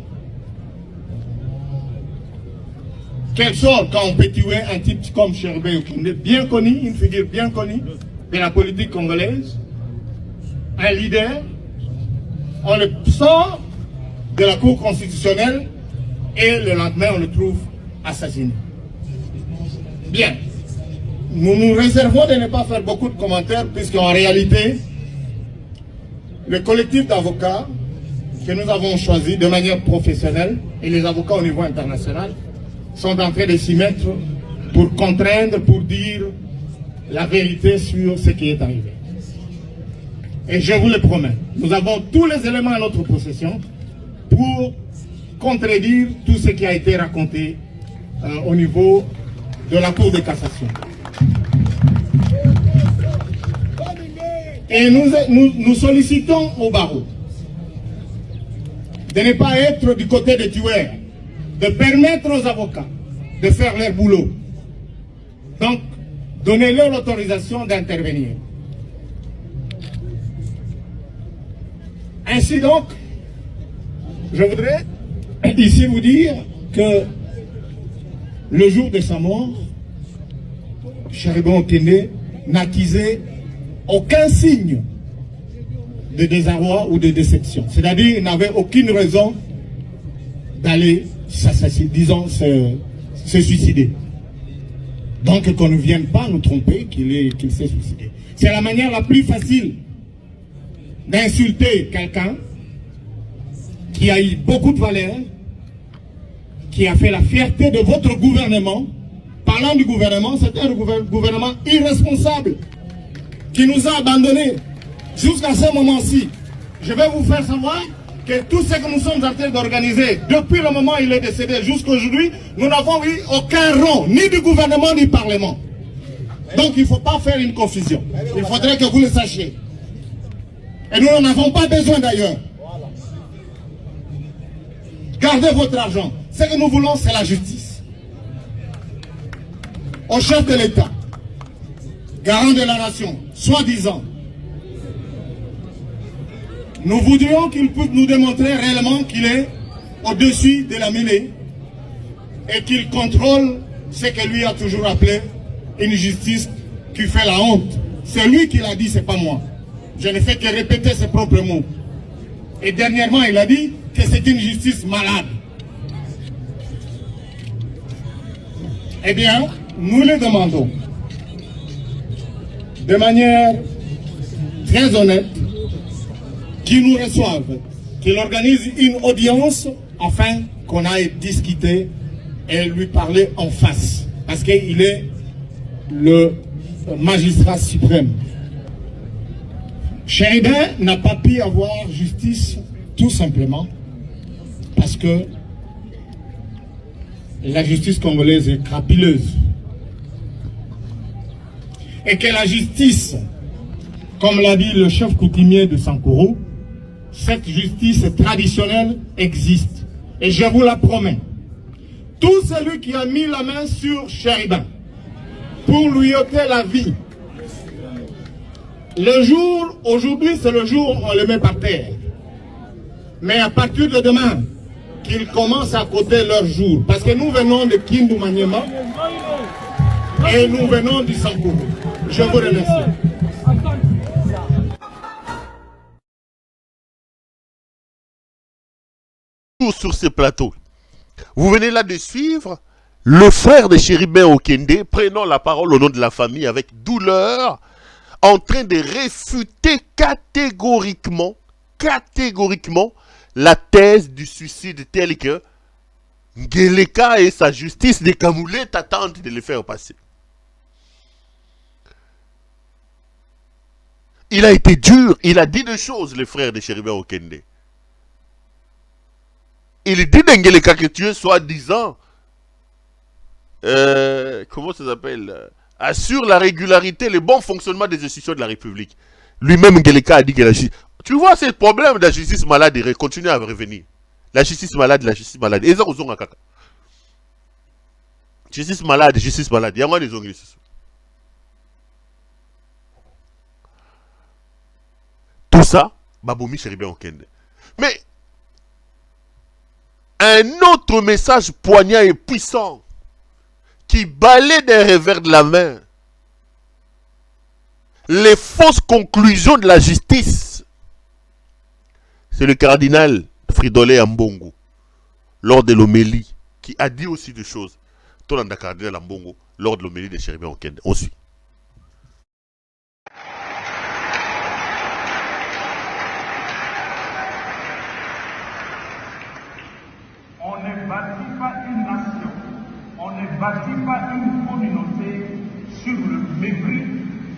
Quel sort quand on peut tuer un type comme Cherubin Okende, bien connu, une figure bien connue de la politique congolaise, un leader, on le sort de la Cour constitutionnelle et le lendemain on le trouve assassiné. Bien, nous nous réservons de ne pas faire beaucoup de commentaires puisqu'en réalité, le collectif d'avocats que nous avons choisi de manière professionnelle et les avocats au niveau international sont en train de s'y mettre pour contraindre, pour dire la vérité sur ce qui est arrivé. Et je vous le promets, nous avons tous les éléments à notre possession pour contredire tout ce qui a été raconté au niveau de la Cour de cassation. Et nous sollicitons au barreau de ne pas être du côté des tueurs, de permettre aux avocats de faire leur boulot. Donc, donnez-leur l'autorisation d'intervenir. Ainsi donc, je voudrais ici vous dire que le jour de sa mort, Cheriben Okende n'accusait aucun signe de désarroi ou de déception. C'est-à-dire, il n'avait aucune raison d'aller s'assassiner, disons, se suicider. Donc, qu'on ne vienne pas nous tromper qu'il s'est suicidé. C'est la manière la plus facile d'insulter quelqu'un qui a eu beaucoup de valeur, qui a fait la fierté de votre gouvernement. Parlant du gouvernement, c'était un gouvernement irresponsable qui nous a abandonnés jusqu'à ce moment-ci. Je vais vous faire savoir que tout ce que nous sommes en train d'organiser, depuis le moment où il est décédé jusqu'à aujourd'hui, nous n'avons eu aucun rang, ni du gouvernement, ni du Parlement. Donc il ne faut pas faire une confusion. Il faudrait que vous le sachiez. Et nous n'en avons pas besoin d'ailleurs. Gardez votre argent. Ce que nous voulons, c'est la justice. Au chef de l'État, garant de la nation, soi-disant, nous voudrions qu'il puisse nous démontrer réellement qu'il est au-dessus de la mêlée et qu'il contrôle ce que lui a toujours appelé une justice qui fait la honte. C'est lui qui l'a dit, c'est pas moi. Je ne fais que répéter ses propres mots. Et dernièrement, il a dit que c'est une justice malade. Eh bien, nous le demandons de manière très honnête qu'il nous reçoive, qu'il organise une audience afin qu'on aille discuter et lui parler en face. Parce qu'il est le magistrat suprême. Cheriben n'a pas pu avoir justice tout simplement parce que la justice congolaise est crapuleuse. Et que la justice, comme l'a dit le chef coutumier de Sankoro, cette justice traditionnelle existe. Et je vous la promets. Tout celui qui a mis la main sur Cheriben pour lui ôter la vie, le jour, aujourd'hui c'est le jour où on le met par terre. Mais à partir de demain, qu'ils commencent à compter leur jour. Parce que nous venons de Kindu Maniema et nous venons du Sankoro. Je vous remercie. Sur ce plateau, vous venez là de suivre le frère de Cheriben Okende prenant la parole au nom de la famille avec douleur, en train de réfuter catégoriquement la thèse du suicide tel que Ngeleka et sa justice de Kamoulé tentent de le faire passer. Il a été dur, il a dit des choses, le frère de Cheriben Okende. Il dit d'Ngeleka que tu es soi-disant, comment ça s'appelle, assure la régularité, le bon fonctionnement des institutions de la République. Lui-même, Ngeleka a dit que la justice... Tu vois, ce problème de la justice malade, il continue à revenir. La justice malade. Justice malade. Il y a moins des ongles. Tout ça, Baboumi Cheriben Okende. Mais, un autre message poignant et puissant qui balaie d'un revers de la main les fausses conclusions de la justice, c'est le cardinal Fridolin Ambongo lors de l'homélie qui a dit aussi des choses. Tout le cardinal Ambongo lors de l'homélie de Cheriben Okende. On suit. On ne bâtit pas une nation, on ne bâtit pas une communauté sur le mépris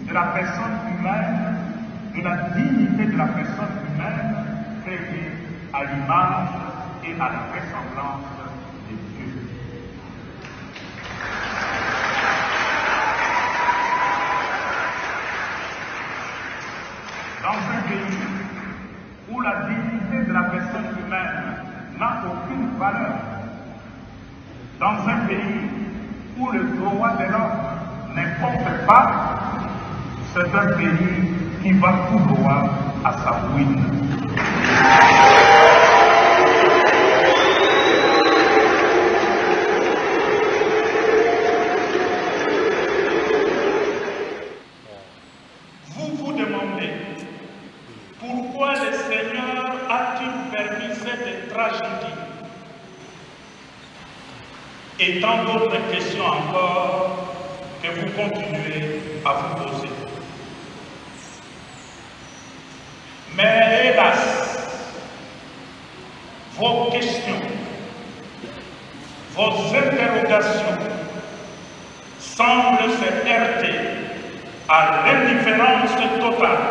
de la personne humaine, de la dignité de la personne humaine, créée à l'image et à la ressemblance de Dieu. pays où le droit de l'homme n'impose pas, c'est un pays qui va tout droit à sa ruine. Vous vous demandez pourquoi le Seigneur a-t-il permis cette tragédie? Et tant d'autres questions encore que vous continuez à vous poser. Mais hélas, vos questions, vos interrogations semblent se heurter à l'indifférence totale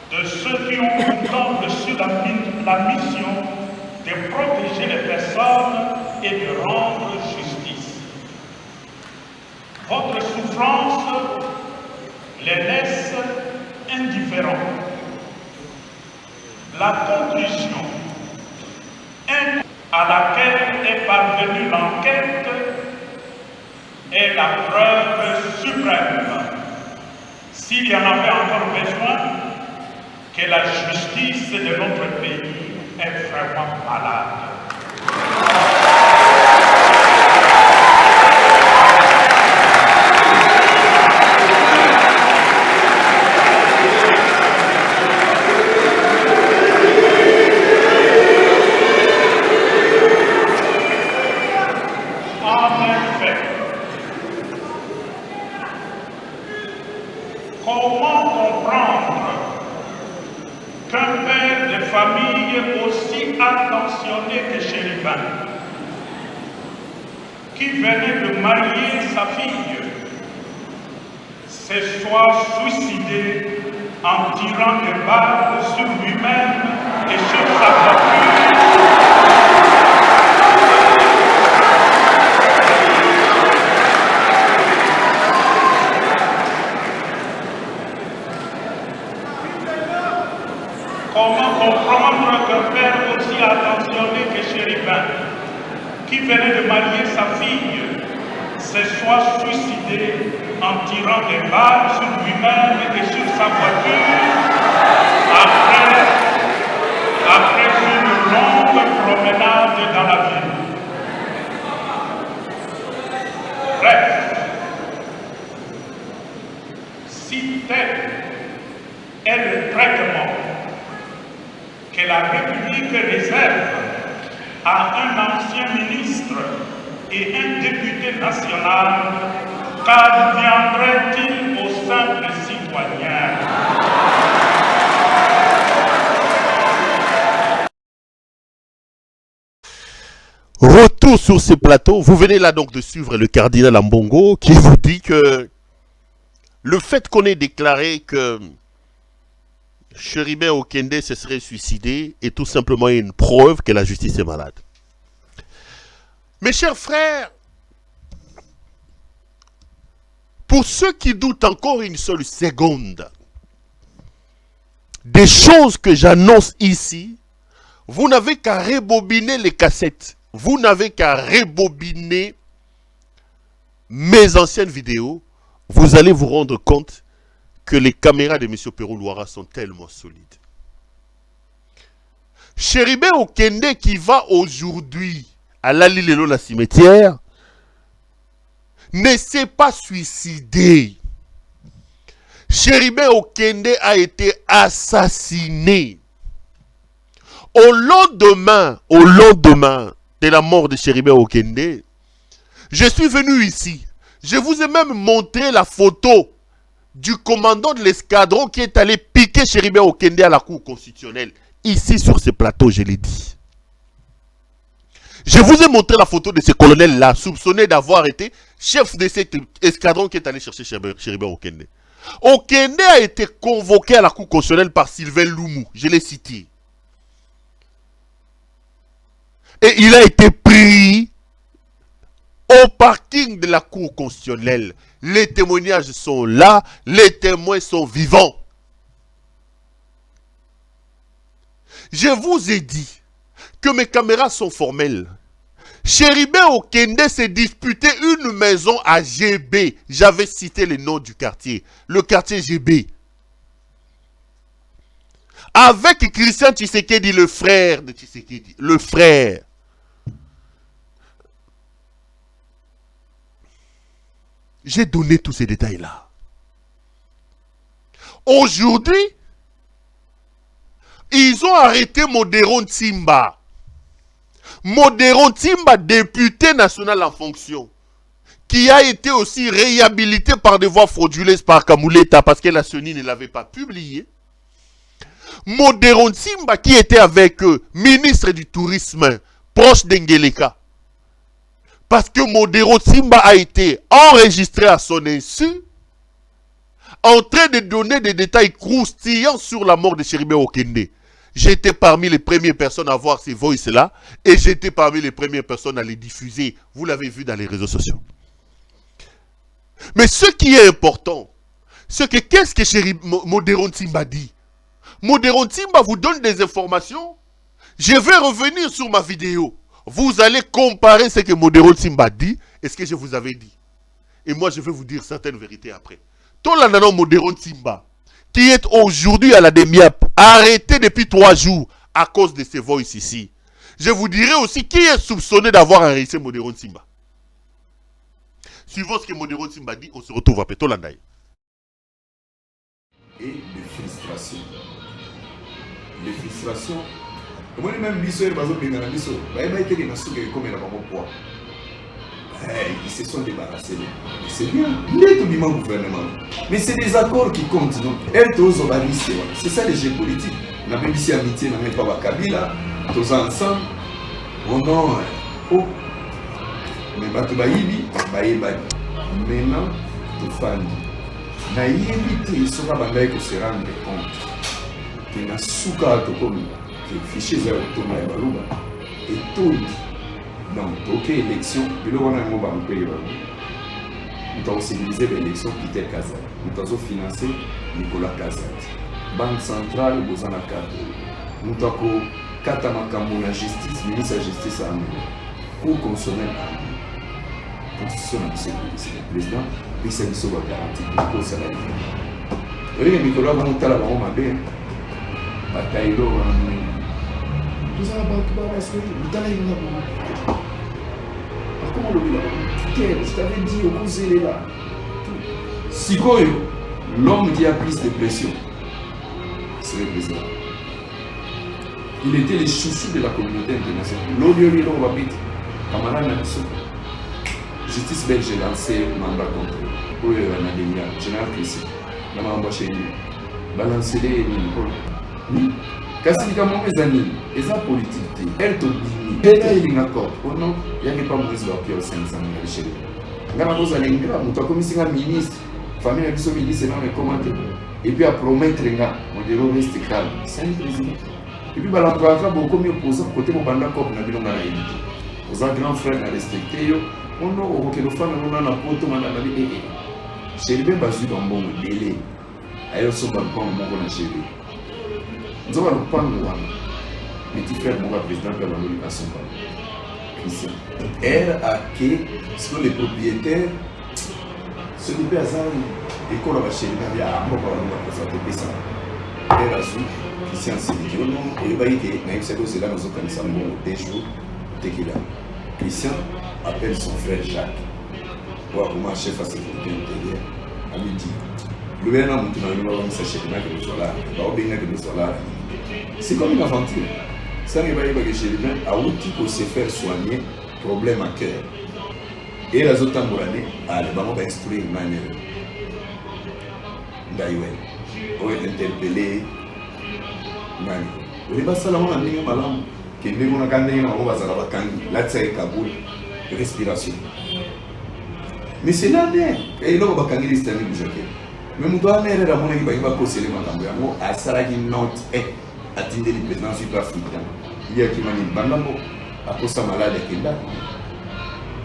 de ceux qui ont pourtant reçu la mission de protéger les personnes et de rendre justice. Votre souffrance les laisse indifférents. La conclusion à laquelle est parvenue l'enquête est la preuve suprême, s'il y en avait encore besoin, que la justice de notre pays est vraiment malade. Comment comprendre qu'un père de famille aussi attentionné que Chéribin, qui venait de marier sa fille, se soit suicidé en tirant des balles sur lui-même et sur sa voiture? Comment comprendre qu'un père aussi attentionné que Chéribin, qui venait de marier sa fille, se soit suicidé en tirant des balles sur lui-même et sur sa voiture après une longue promenade dans la ville? Bref, si tel est le traitement que la République réserve à un ancien ministre et un député national, qu'adviendrait-il aux simples citoyens? Retour sur ce plateau, vous venez là donc de suivre le cardinal Ambongo qui vous dit que le fait qu'on ait déclaré que Chéribin Okende se serait suicidé est tout simplement une preuve que la justice est malade. Mes chers frères, pour ceux qui doutent encore une seule seconde des choses que j'annonce ici, vous n'avez qu'à rebobiner les cassettes. Vous n'avez qu'à rebobiner mes anciennes vidéos. Vous allez vous rendre compte que les caméras de M. Perrault Louara sont tellement solides. Chéribin Okende qui va aujourd'hui à Lalilelo, la cimetière, ne s'est pas suicidé. Chéribin Okende a été assassiné. Au lendemain de la mort de Chéribin Okende, je suis venu ici. Je vous ai même montré la photo du commandant de l'escadron qui est allé piquer Chéribin Okende à la cour constitutionnelle. Ici sur ce plateau, je l'ai dit. Je vous ai montré la photo de ce colonel-là, soupçonné d'avoir été chef de cet escadron qui est allé chercher Chéribin Okende. Okende a été convoqué à la cour constitutionnelle par Sylvain Loumou, je l'ai cité. Et il a été pris au parking de la cour constitutionnelle. Les témoignages sont là, les témoins sont vivants. Je vous ai dit que mes caméras sont formelles. Chéribé Okende s'est disputé une maison à GB. J'avais cité le nom du quartier. Le quartier GB. Avec Christian Tshisekedi, le frère de Tshisekedi. Le frère. J'ai donné tous ces détails-là. Aujourd'hui, ils ont arrêté Modéron Tsimba. Modéron Tsimba, député national en fonction, qui a été aussi réhabilité par des voies frauduleuses par Kamouleta parce que la CENI ne l'avait pas publié. Modéron Tsimba, qui était avec ministre du Tourisme, proche d'Engeleka. Parce que Modéron Tsimba a été enregistré à son insu, en train de donner des détails croustillants sur la mort de Chéribé Okende. J'étais parmi les premières personnes à voir ces voices-là et j'étais parmi les premières personnes à les diffuser. Vous l'avez vu dans les réseaux sociaux. Mais ce qui est important, c'est que qu'est-ce que Modéron Tsimba dit? Modéron Tsimba vous donne des informations. Je vais revenir sur ma vidéo. Vous allez comparer ce que Modéron Tsimba dit et ce que je vous avais dit. Et moi, je vais vous dire certaines vérités après. Tolandano Modéron Tsimba, qui est aujourd'hui à la DEMIAP, arrêté depuis 3 jours à cause de ces voix ici. Je vous dirai aussi qui est soupçonné d'avoir enregistré Modéron Tsimba. Suivant ce que Modéron Tsimba dit, on se retrouve après Tolandaï. Et les frustrations. Les frustrations. Moi-même, ils se sont débarrassés. C'est bien. Le gouvernement. Mais c'est des accords qui comptent. C'est ça les jeux politiques. On a même ici amitié, on n'a même pas Kabila. Tous ensemble. Oh non. Oh. Mais Batubaïbi, maintenant, tout fan. Ils sont pas bandés que se rendre compte. Que na souka comme que fichier zéro tourne à Balouba et tout. Donc, ok, élection, puis là, on a un mot dans le pays. Nous avons civilisé l'élection Peter Kazat. Nous avons financé Nicolas Kazat. Banque centrale, nous avons nous avons Katamakambo la justice, ministre de la justice à Amour. Cour constitutionnelle à Amour. Constitution de président, puis c'est une sauve garantie pour le salarié. Oui, Nicolas, on a la barre ma bien. Bataille d'eau, tout ça, vous avez comment le je t'avais dit, opposez-les là. Si l'homme qui a plus de pression, c'est le président. Il était le chouchou de la communauté internationale. L'audio, il va vite. Camarade Nassau. Justice belge a lancé un mandat contre eux. Pour le général Christian. La maman chez lui. Balancer les Nicole. Kasi kama mezani, eza politique. Elle te dit, elle est d'accord. Oh non, il n'y a pas de pour 500 000 chez lui. Ngana koza lengra, mutu akomisi nga ministre, famille abiso ministre na commenter. Et puis à promettre nga, on dirait reste calme. C'est un président. Et puis balapaka beaucoup mieux poser côté mon banda cop na bilonga na éviter. Aux grand frère à respecter yo, on no au que le fan on a na poto manda na bi chez lui bazu dans bon délai. Ayo so ban kon mo na chez lui. Nous avons le pan de petit frère mon président de l'éducation. Christian. Elle a que ce que les propriétaires, ce n'est pas ça, et qu'on va chez les gars, à moi, on va présenter ça. Elle a su, Christian s'est dit, non, et il va y aller, mais c'est que c'est là, nous avons ça, des jours, dès qu'il a. Christian appelle son frère Jacques, pour comment chef à sécurité intérieure, on lui dit, le gouvernement, nous avons ça chez les gars que nous sommes là, que nous sommes là. C'est comme une aventure. Ça ne va pas chez les gens, à outil pour se faire soigner, problème à cœur. Et les autres tambourannés, allez, on va instruire une manière. D'ailleurs, on va interpeller. On va savoir un peu malam, que nous avons gagné un peu de kangi, là c'est Kaboul, respiration. Mais c'est là, et là on va gagner les systèmes de jockey. Mais nous devons aller à mon équipe, il va causer les malambo, à Saragi Nantes et atteindre les présidents sud-africains. Il y a qui m'a dit Bandambo, à cause de sa malade à Kenda.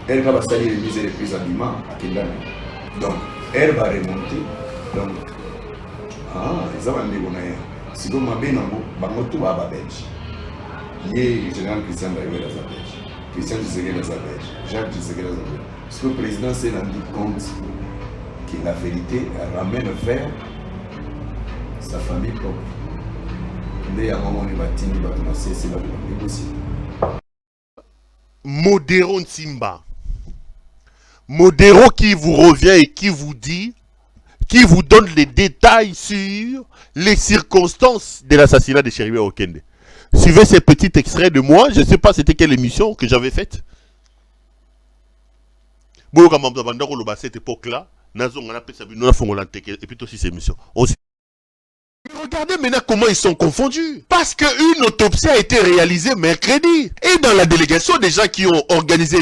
Elle va salir les mises et les prises d'habillement à Kenda. Donc, elle va remonter. Donc, ils ont un dégonaïa. Si vous m'avez dit, Bangotou à Babelge. Il y a le général Christian Baïoué à Babelge. Christian Tshisekedi est belge, Jacques Tshisekedi est belge. Parce que le président s'est rendu compte que la vérité ramène vers sa famille propre. Modéro Nsimba. Modéro qui vous revient et qui vous dit, qui vous donne les détails sur les circonstances de l'assassinat de Chéribé Okende. Suivez ces petits extraits de moi, je ne sais pas c'était quelle émission que j'avais faite. Bon, à cette époque-là, et puis aussi ces émissions. Mais regardez maintenant comment ils sont confondus. Parce qu'une autopsie a été réalisée mercredi. Et dans la délégation des gens qui ont organisé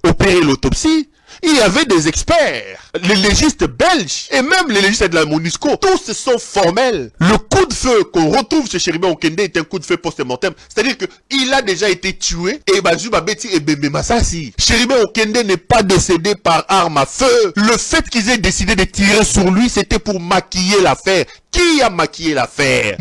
opéré l'autopsie, il y avait des experts, les légistes belges et même les légistes de la MONUSCO. Tous sont formels. Le coup de feu qu'on retrouve chez Chéribé Okende est un coup de feu post-mortem. C'est-à-dire qu'il a déjà été tué et Bazuba Beti et Bembe Massassi. Chéribé Okende n'est pas décédé par arme à feu. Le fait qu'ils aient décidé de tirer sur lui, c'était pour maquiller l'affaire. Qui a maquillé l'affaire?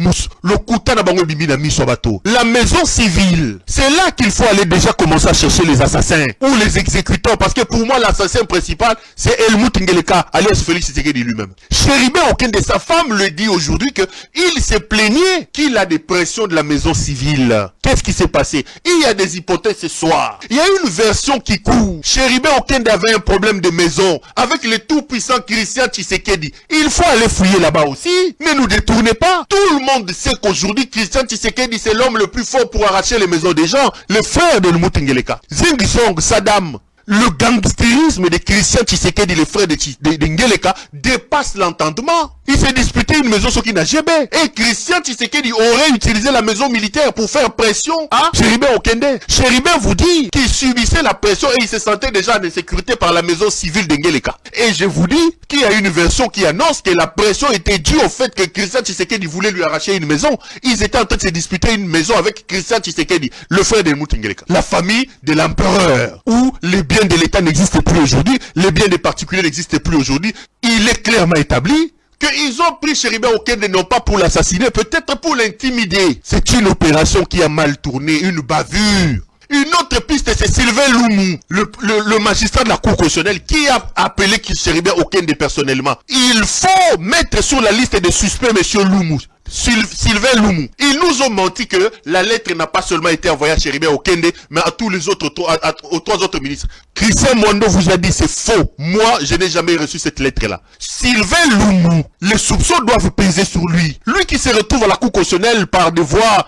La maison civile. C'est là qu'il faut aller déjà commencer à chercher les assassins ou les exécutants. Parce que pour moi, l'assassin principal, c'est Helmut Ngeleka, alias Félix Tshisekedi lui-même. Chéribé Okende, sa femme le dit aujourd'hui qu'il s'est plaigné qu'il a des pressions de la maison civile. Qu'est-ce qui s'est passé? Il y a des hypothèses ce soir. Il y a une version qui court. Chéribé Okende avait un problème de maison avec le tout-puissant Christian Tshisekedi. Il faut aller fouiller là-bas aussi. Ne nous détournez pas. Tout le monde sait qu'aujourd'hui, Christian Tshisekedi, c'est l'homme le plus fort pour arracher les maisons des gens. Le frère de Helmut Ngeleka. Zingisong, Saddam. Le gangstérisme de Christian Tshisekedi, le frère de Ngeleka, dépasse l'entendement. Il s'est disputé une maison sur qui n'a jamais. Et Christian Tshisekedi aurait utilisé la maison militaire pour faire pression à Chéribé Okende. Chéribé vous dit qu'il subissait la pression et il se sentait déjà en insécurité par la maison civile de Ngeleka. Et je vous dis qu'il y a une version qui annonce que la pression était due au fait que Christian Tshisekedi voulait lui arracher une maison. Ils étaient en train de se disputer une maison avec Christian Tshisekedi, le frère de Helmut Ngeleka. La famille de l'empereur, où les biens de l'État n'existent plus aujourd'hui, les biens des particuliers n'existent plus aujourd'hui. Il est clairement établi qu'ils ont pris Chéribé Okende non pas pour l'assassiner, peut-être pour l'intimider. C'est une opération qui a mal tourné, une bavure. Une autre piste, c'est Sylvain Loumou, le magistrat de la Cour constitutionnelle, qui a appelé Chéribé Okende personnellement. Il faut mettre sur la liste des suspects M. Loumou. Sylvain Loumou. Ils nous ont menti que la lettre n'a pas seulement été envoyée à Chéribé Okende, mais à tous les autres, aux trois autres ministres. Christian Mondo vous a dit c'est faux. Moi, je n'ai jamais reçu cette lettre-là. Sylvain Loumou, les soupçons doivent peser sur lui. Lui qui se retrouve à la Cour constitutionnelle par des voies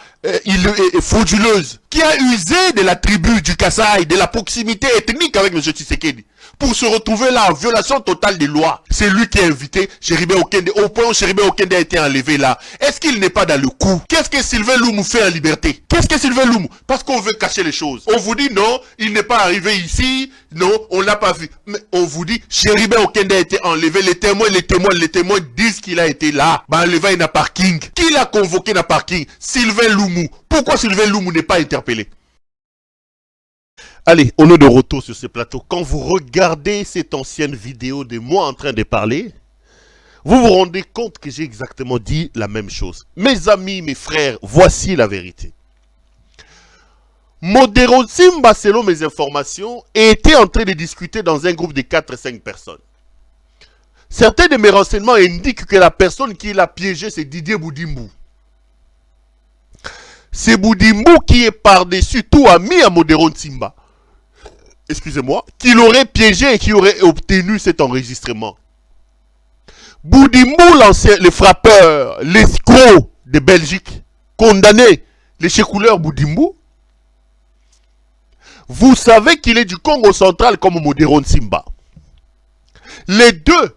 frauduleuses, qui a usé de la tribu du Kasaï, de la proximité ethnique avec M. Tshisekedi, pour se retrouver là en violation totale des lois. C'est lui qui a invité Chéribé Okende, au point où Chéribé Okende a été enlevé là. Est-ce qu'il n'est pas dans le coup? Qu'est-ce que Sylvain Loumou fait en liberté? Qu'est-ce que Sylvain Loumou? Parce qu'on veut cacher les choses. On vous dit non, il n'est pas arrivé ici, non, on l'a pas vu. Mais on vous dit, Chéribé Okende a été enlevé, les témoins disent qu'il a été là. Bah, enlevé dans parking. Qui l'a convoqué dans parking? Sylvain Loumou. Pourquoi Sylvain Loumou n'est pas interpellé? Allez, on est de retour sur ce plateau. Quand vous regardez cette ancienne vidéo de moi en train de parler, vous vous rendez compte que j'ai exactement dit la même chose. Mes amis, mes frères, voici la vérité. Modéro Nsimba, selon mes informations, était en train de discuter dans un groupe de 4-5 personnes. Certains de mes renseignements indiquent que la personne qui l'a piégé, c'est Didier Boudimbu. C'est Boudimbu qui est par-dessus tout ami à Modéro Nsimba. Excusez-moi, qui l'aurait piégé et qui aurait obtenu cet enregistrement. Boudimbu, le frappeur, l'escroc de Belgique, condamné, les chécouleurs Boudimbu, vous savez qu'il est du Congo central comme Modéro Nsimba. Les deux,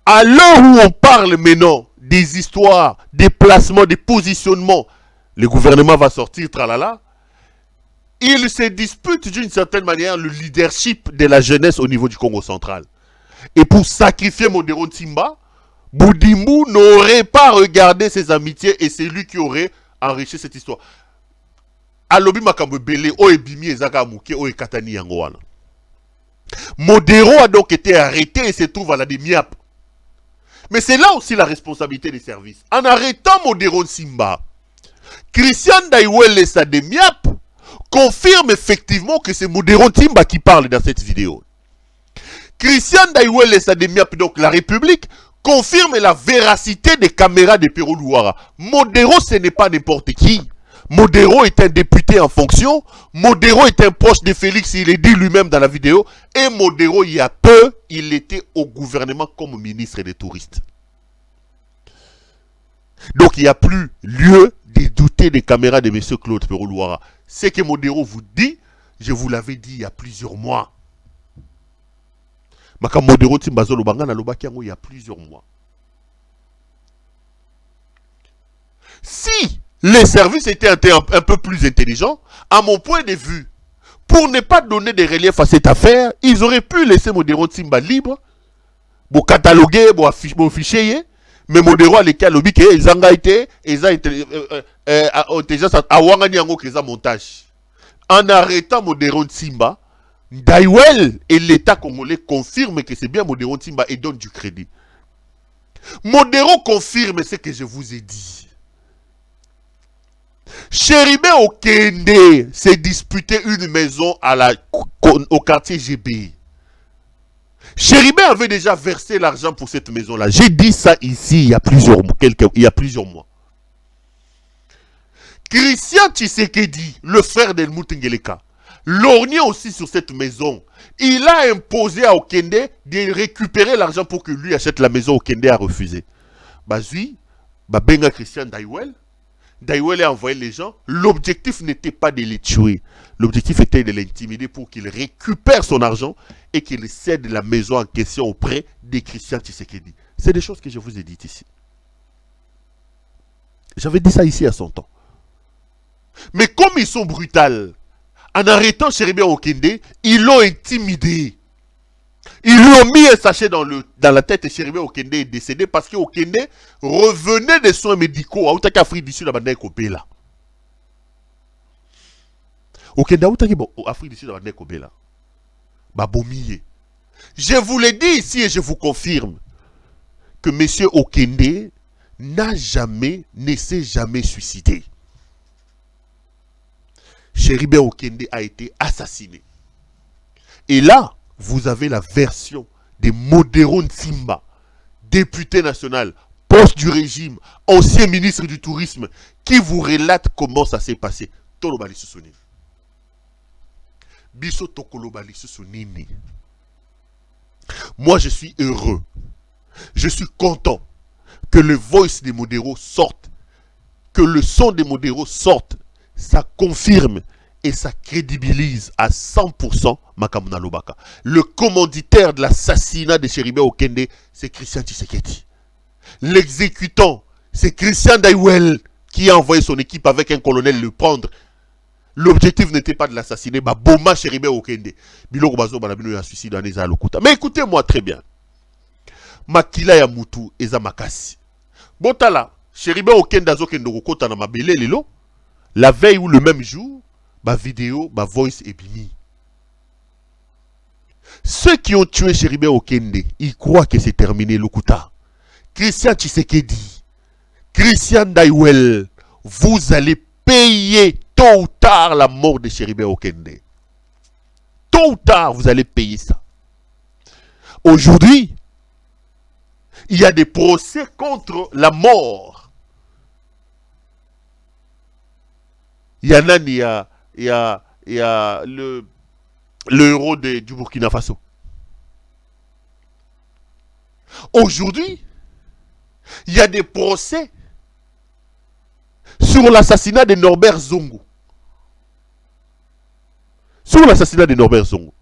à l'heure où on parle maintenant des histoires, des placements, des positionnements, le gouvernement va sortir, tralala. Il se dispute d'une certaine manière le leadership de la jeunesse au niveau du Congo central. Et pour sacrifier Modéro Nsimba, Boudimbu n'aurait pas regardé ses amitiés et c'est lui qui aurait enrichi cette histoire. Alobi makambo belé o ebimi ezaka muke o ekatani yango wana. Modéro a donc été arrêté et se trouve à la Miap. Mais c'est là aussi la responsabilité des services. En arrêtant Modéro Nsimba, Christian Daiwele sa de Miap confirme effectivement que c'est Modero Timba qui parle dans cette vidéo. Christian Daiwel et Sademiap, donc la République, confirme la véracité des caméras de Pero Luara. Modero, ce n'est pas n'importe qui. Modero est un député en fonction. Modero est un proche de Félix, il est dit lui-même dans la vidéo. Et Modero, il y a peu, il était au gouvernement comme ministre des touristes. Donc il n'y a plus lieu de douter des caméras de M. Claude Pero Luara. Ce que Modero vous dit, je vous l'avais dit il y a plusieurs mois. Maka Modero Timbazolo Bangana Lobakiango il y a plusieurs mois. Si les services étaient un peu plus intelligents, à mon point de vue, pour ne pas donner des reliefs à cette affaire, ils auraient pu laisser Modero Timba libre, pour cataloguer, pour afficher, mais Modero a les cas lobby que ils ont été, ils ont intelligence à Wangani Ango qu'ils ont montage. En arrêtant Modero Timba, Daiwel et l'État congolais confirment que c'est bien Modero Timba et donne du crédit. Modero confirme ce que je vous ai dit. Chéribé Okende s'est disputé une maison au quartier GB. Chéribé avait déjà versé l'argent pour cette maison-là. J'ai dit ça ici il y a plusieurs mois. Christian Tshisekedi, le frère d'Helmut Ngeleka, lorgnait aussi sur cette maison. Il a imposé à Okende de récupérer l'argent pour que lui achète la maison. Okende a refusé. Bazui, Benga Christian Daiwel. Daiwel a envoyé les gens. L'objectif n'était pas de les tuer. L'objectif était de l'intimider pour qu'il récupère son argent et qu'il cède la maison en question auprès de Christian Tshisekedi. C'est des choses que je vous ai dites ici. J'avais dit ça ici à son temps. Mais comme ils sont brutals, en arrêtant Chéribé Okende, ils l'ont intimidé. Ils lui ont mis un sachet dans la tête et Chéribé Okende est décédé parce que Okende revenait des soins médicaux à Outaka Afrique du Sud à Bandai Kobela. Okende à Outaka Afrique du Sud à Bandai Kobela. Babomiye. Je vous l'ai dit ici et je vous confirme que M. Okende ne s'est jamais suicidé. Chéribé Okende a été assassiné. Et là, vous avez la version de Modero Ntimba, député national, poste du régime, ancien ministre du tourisme, qui vous relate comment ça s'est passé. Tolobali Susonini. Biso Tokolobali Susonini. Moi, je suis heureux. Je suis content que le voice de Modero sorte, que le son de Modero sorte. Ça confirme et ça crédibilise à 100% Makamuna Lobaka. Le commanditaire de l'assassinat de Chéribé Okende, c'est Christian Tshisekedi. L'exécutant, c'est Christian Daiwel qui a envoyé son équipe avec un colonel le prendre. L'objectif n'était pas de l'assassiner, bah Boma Chéribé Okende. Biloko bazo banabino ya suicide en eza lokuta. Mais écoutez-moi très bien. Makila ya mutu eza makasi. Botala, Chéribé Okende azokende kokota na mabele lelo. La veille ou le même jour, ma vidéo, ma voice est bimi. Ceux qui ont tué Chéribé Okende, ils croient que c'est terminé Lokuta. Christian Tshisekedi, Christian Daiwel, vous allez payer tôt ou tard la mort de Chéribé Okende. Tôt ou tard, vous allez payer ça. Aujourd'hui, il y a des procès contre la mort. Il y en a, il y a le héros du Burkina Faso. Aujourd'hui, il y a des procès sur l'assassinat de Norbert Zongo. Sur l'assassinat de Norbert Zongo.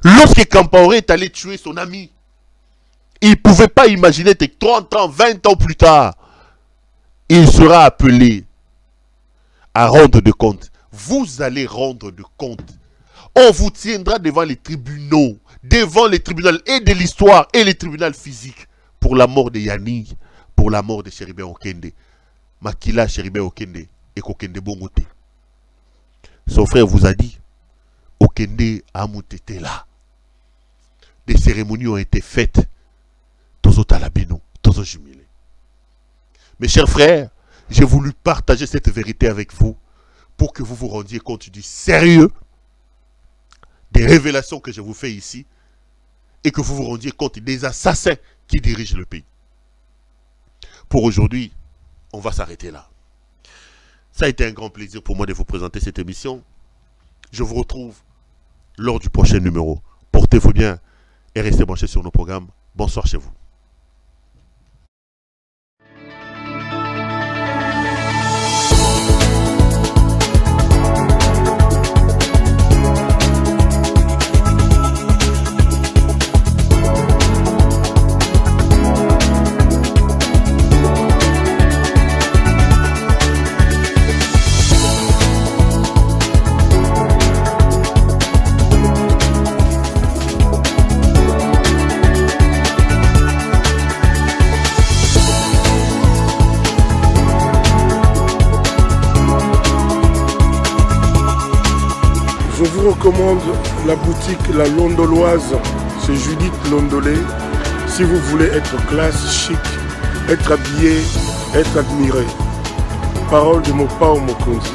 Lorsque Kampaoré est allé tuer son ami, il ne pouvait pas imaginer que 30 ans, 20 ans plus tard, il sera appelé à rendre de compte. Vous allez rendre de compte. On vous tiendra devant les tribunaux, devant les tribunaux et de l'histoire et les tribunaux physiques pour la mort de Yanni, pour la mort de Chéribé Okende. Makila Chéribé Okende et Kokende Bongote. Son frère vous a dit, Okende Amout était là. Des cérémonies ont été faites. Tozo Talabino, Tozo Jumile. Mes chers frères, j'ai voulu partager cette vérité avec vous pour que vous vous rendiez compte du sérieux des révélations que je vous fais ici et que vous vous rendiez compte des assassins qui dirigent le pays. Pour aujourd'hui, on va s'arrêter là. Ça a été un grand plaisir pour moi de vous présenter cette émission. Je vous retrouve lors du prochain numéro. Portez-vous bien et restez branchés sur nos programmes. Bonsoir chez vous. Je vous recommande la boutique La Londoloise, c'est Judith Londolé. Si vous voulez être classe, chic, être habillé, être admiré. Parole de Mopao Mokonzi.